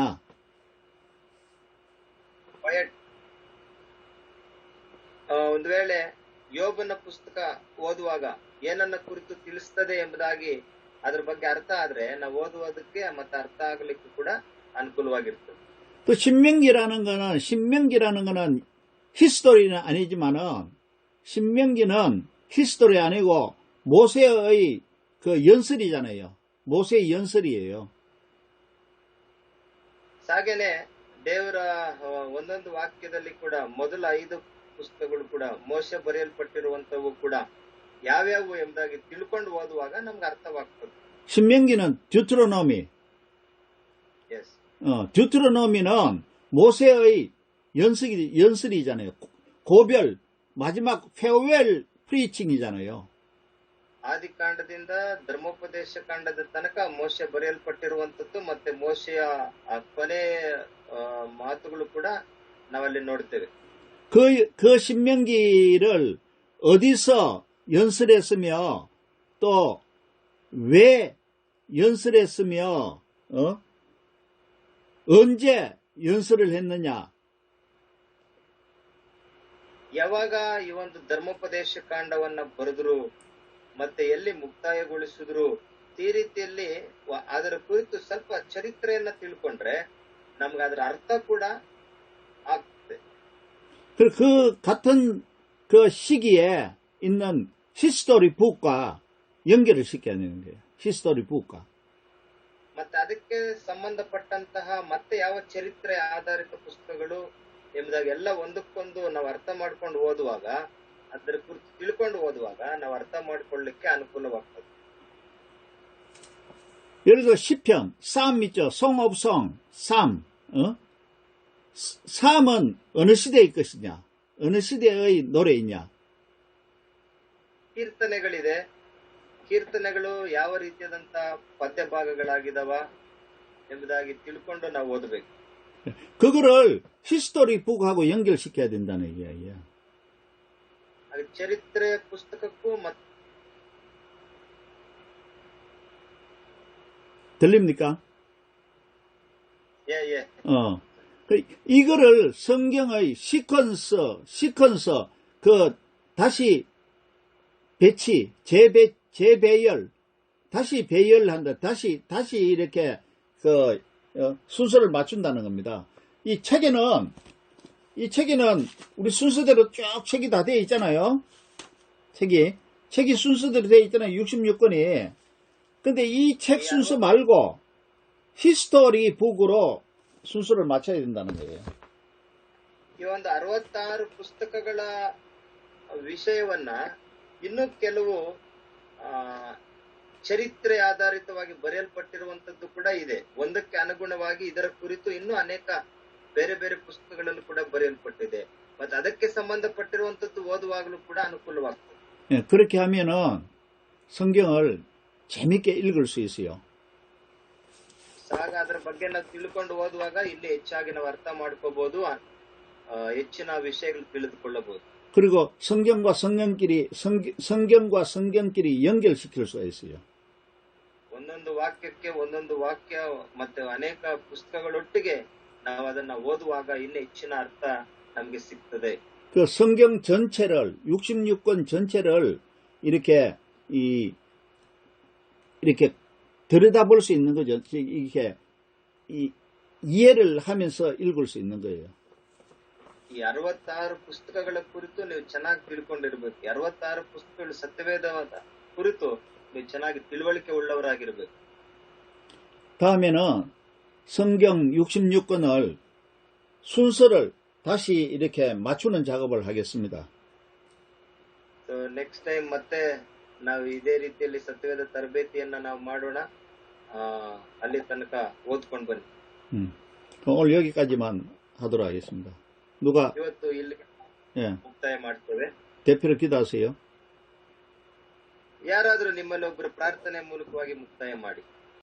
ಒಂದು ವೇಳೆ ಯೋಬನ ಪುಸ್ತಕ ಓದುವಾಗ ಏನನ್ನ ಕುರಿತು ತಿಳಿಸ್ತದೆ ಎಂಬುದಾಗಿ ಅದ್ರ ಬಗ್ಗೆ ಅರ್ಥ ಆದ್ರೆ ನಾವು ಓದುವುದಕ್ಕೆ ಮತ್ತೆ ಅರ್ಥ ಆಗ್ಲಿಕ್ಕೂ ಕೂಡ ಅನುಕೂಲವಾಗಿರ್ತದೆ. 또 신명기라는 거는 히스토리는 아니지만은 신명기는 히스토리 아니고 모세의 그 연설이잖아요. 모세의 연설이에요. ಹಾಗೇನೆ ದೇವರ ಒಂದೊಂದು ವಾಕ್ಯದಲ್ಲಿ ಕೂಡ ಮೊದಲ 5 ಪುಸ್ತಕಗಳು ಕೂಡ ಮೋಶೆ ಬರೆಯಲ್ಪಟ್ಟಿರುವಂತವು ಕೂಡ ಯಾವ್ಯಾವು ಎಂಬುದಾಗಿ ತಿಳ್ಕೊಂಡು ಓದುವಾಗ ನಮ್ಗೆ ಅರ್ಥವಾಗ್ತದೆ. 신명기는 듀트로노미. ಎಸ್. 듀트로노미는 모세의 연설이잖아요. 고별 마지막 페어웰 프리칭이잖아요. ಆದಿಕಾಂಡದಿಂದ ಧರ್ಮೋಪದೇಶ ಕಾಂಡದ ತನಕ ಮೋಶೆ ಬರೆಯಲ್ಪಟ್ಟಿರುವಂತದ್ದು ಮತ್ತೆ ಮೋಶೆಯ ಕೊನೆ ಮಾತುಗಳು ಕೂಡ ನಾವಲ್ಲಿ ನೋಡ್ತೇವೆ. 그 신명기를 어디서 연설했으며 또 왜 연설했으며 언제 연설을 했느냐. ಯಾವಾಗ ಈ ಒಂದು ಧರ್ಮೋಪದೇಶ ಕಾಂಡವನ್ನ ಬರೆದ್ರು ಮತ್ತೆ ಎಲ್ಲಿ ಮುಕ್ತಾಯಗೊಳಿಸಿದ್ರು ಈ ರೀತಿಯಲ್ಲಿ ಅದರ ಕುರಿತು ಸ್ವಲ್ಪ ಚರಿತ್ರೆಯನ್ನ ತಿಳ್ಕೊಂಡ್ರೆ ನಮ್ಗೆ ಅದರ ಅರ್ಥ ಕೂಡ ಆಗ್ತದೆ. 그 같은 그 시기에 있는 히스토리 북과 연결을 시켜야 되는 거예요. 히스토리 북과. ಮತ್ತೆ ಅದಕ್ಕೆ ಸಂಬಂಧಪಟ್ಟಂತಹ ಮತ್ತೆ ಯಾವ ಚರಿತ್ರೆ ಆಧಾರಿತ ಪುಸ್ತಕಗಳು ಎಂಬುದಾಗಿ ಎಲ್ಲ ಒಂದಕ್ಕೊಂದು ನಾವು ಅರ್ಥ ಮಾಡ್ಕೊಂಡು ಓದುವಾಗ, ಅದ್ರ ಕುರಿತು ತಿಳ್ಕೊಂಡು ಓದುವಾಗ ನಾವು ಅರ್ಥ ಮಾಡ್ಕೊಳ್ಳಿಕ್ಕೆ ಅನುಕೂಲವಾಗ್ತದೆ. 예를 들어 시편, 쌈 있죠. Song of Song, 쌈. 쌈은 어느 시대의 것이냐? 어느 시대의 노래이냐? ಕೀರ್ತನೆಗಳಿದೆ. ಕೀರ್ತನೆಗಳು ಯಾವ ರೀತಿಯಾದಂತ ಪದ್ಯ ಭಾಗಗಳಾಗಿದಾವ ಎಂಬುದಾಗಿ ತಿಳ್ಕೊಂಡು ನಾವು ಓದಬೇಕು. 그거를 히스토리 북하고 연결시켜야 된다는 얘기야. ಅದು ಚರಿತ್ರೆ ಪುಸ್ತಕಕ್ಕೂ 들립니까? 예. 이거를 성경의 시퀀서, 다시 배치, 재배열, 다시 배열한다. 다시 이렇게, 순서를 맞춘다는 겁니다. 이 책에는 우리 순서대로 쭉 책이 다 되어 있잖아요. 책이 순서대로 되어 있잖아요. 66권이. 근데 이 책 순서 말고 히스토리 북으로 순서를 맞춰야 된다는 거예요. ಈ ಒಂದು 66 ಪುಸ್ತಕಗಳ ವಿಷಯವನ್ನ ಇನ್ನೂ ಕೆಲವು ಚರಿತ್ರೆ ಆಧಾರಿತವಾಗಿ ಬರೆಯಲ್ಪಟ್ಟಿರುವಂತದ್ದು ಕೂಡ ಇದೆ. ಒಂದಕ್ಕೆ ಅನುಗುಣವಾಗಿ ಇದರ ಕುರಿತು ಇನ್ನೂ ಅನೇಕ ಬೇರೆ ಬೇರೆ ಪುಸ್ತಕಗಳನ್ನು ಕೂಡ ಬರೆಯಲ್ಪಟ್ಟಿದೆ. ಮತ್ತೆ ಅದಕ್ಕೆ ಸಂಬಂಧಪಟ್ಟಿರುವಂತದ್ದು ಓದುವಾಗಲೂ ಕೂಡ ಅನುಕೂಲವಾಗ್ತದೆ. 예, 그렇게 하면은 성경을 재밌게 읽을 수 있어요. ಆಗ ಅದರ ಬಗ್ಗೆ ನಾವು ತಿಳ್ಕೊಂಡು ಓದುವಾಗ ಇಲ್ಲಿ ಹೆಚ್ಚಾಗಿ ನಾವು ಅರ್ಥ ಮಾಡ್ಕೋಬಹುದು, ಹೆಚ್ಚಿನ ವಿಷಯಗಳು ತಿಳಿದುಕೊಳ್ಳಬಹುದು. 그리고 성경과 성경끼리 연결시킬 수 있어요. ಒಂದೊಂದು ವಾಕ್ಯಕ್ಕೆ ಒಂದೊಂದು ವಾಕ್ಯ ಮತ್ತೆ ಅನೇಕ ಪುಸ್ತಕಗಳೊಟ್ಟಿಗೆ ನಾವು ಅದನ್ನ ಓದುವಾಗ ಇನ್ನೂ ಹೆಚ್ಚಿನ ಅರ್ಥ ನಮಗೆ ಸಿಗ್ತದೆ. 그 성경 전체를 66권 전체를 이렇게 들여다볼 수 있는 거죠. 이렇게 이해를 하면서 읽을 수 있는 거예요. ಈ 66 ಪುಸ್ತಕಗಳ ಕುರಿತು ನೀವು ಚೆನ್ನಾಗಿ ತಿಳ್ಕೊಂಡಿರ್ಬೇಕು. 66 ಪುಸ್ತಕಗಳು ಸತ್ಯವೇದವಾದ ಕುರಿತು ನೀವು ಚೆನ್ನಾಗಿ ತಿಳುವಳಿಕೆ ಉಳ್ಳವರಾಗಿರ್ಬೇಕು. 다음에는 성경 66권을 순서를 다시 이렇게 맞추는 작업을 하겠습니다. ನೆಕ್ಸ್ಟ್ ಟೈಮ್ ಮತ್ತೆ ನಾವು ಇದೇ ರೀತಿಯಲ್ಲಿ ಸತ್ಯವೇದ ತರಬೇತಿಯನ್ನ ನಾವು ಮಾಡೋಣ. ಅಲ್ಲಿ ತನಕ ಓದ್ಕೊಂಡು ಬನ್ನಿ. 오늘 여기까지만 하도록 하겠습니다. 누가 ಇವತ್ತು ಇಲ್ಲಿ 예, ಮುಕ್ತಾಯ ಮಾಡ್ತೇವೆ. 대표로 기도하세요. ಯಾರಾದ್ರೂ ನಿಮ್ಮಲ್ಲಿ ಒಬ್ಬರು ಪ್ರಾರ್ಥನೆ ಮೂಲಕವಾಗಿ ಮುಕ್ತಾಯ ಮಾಡಿ.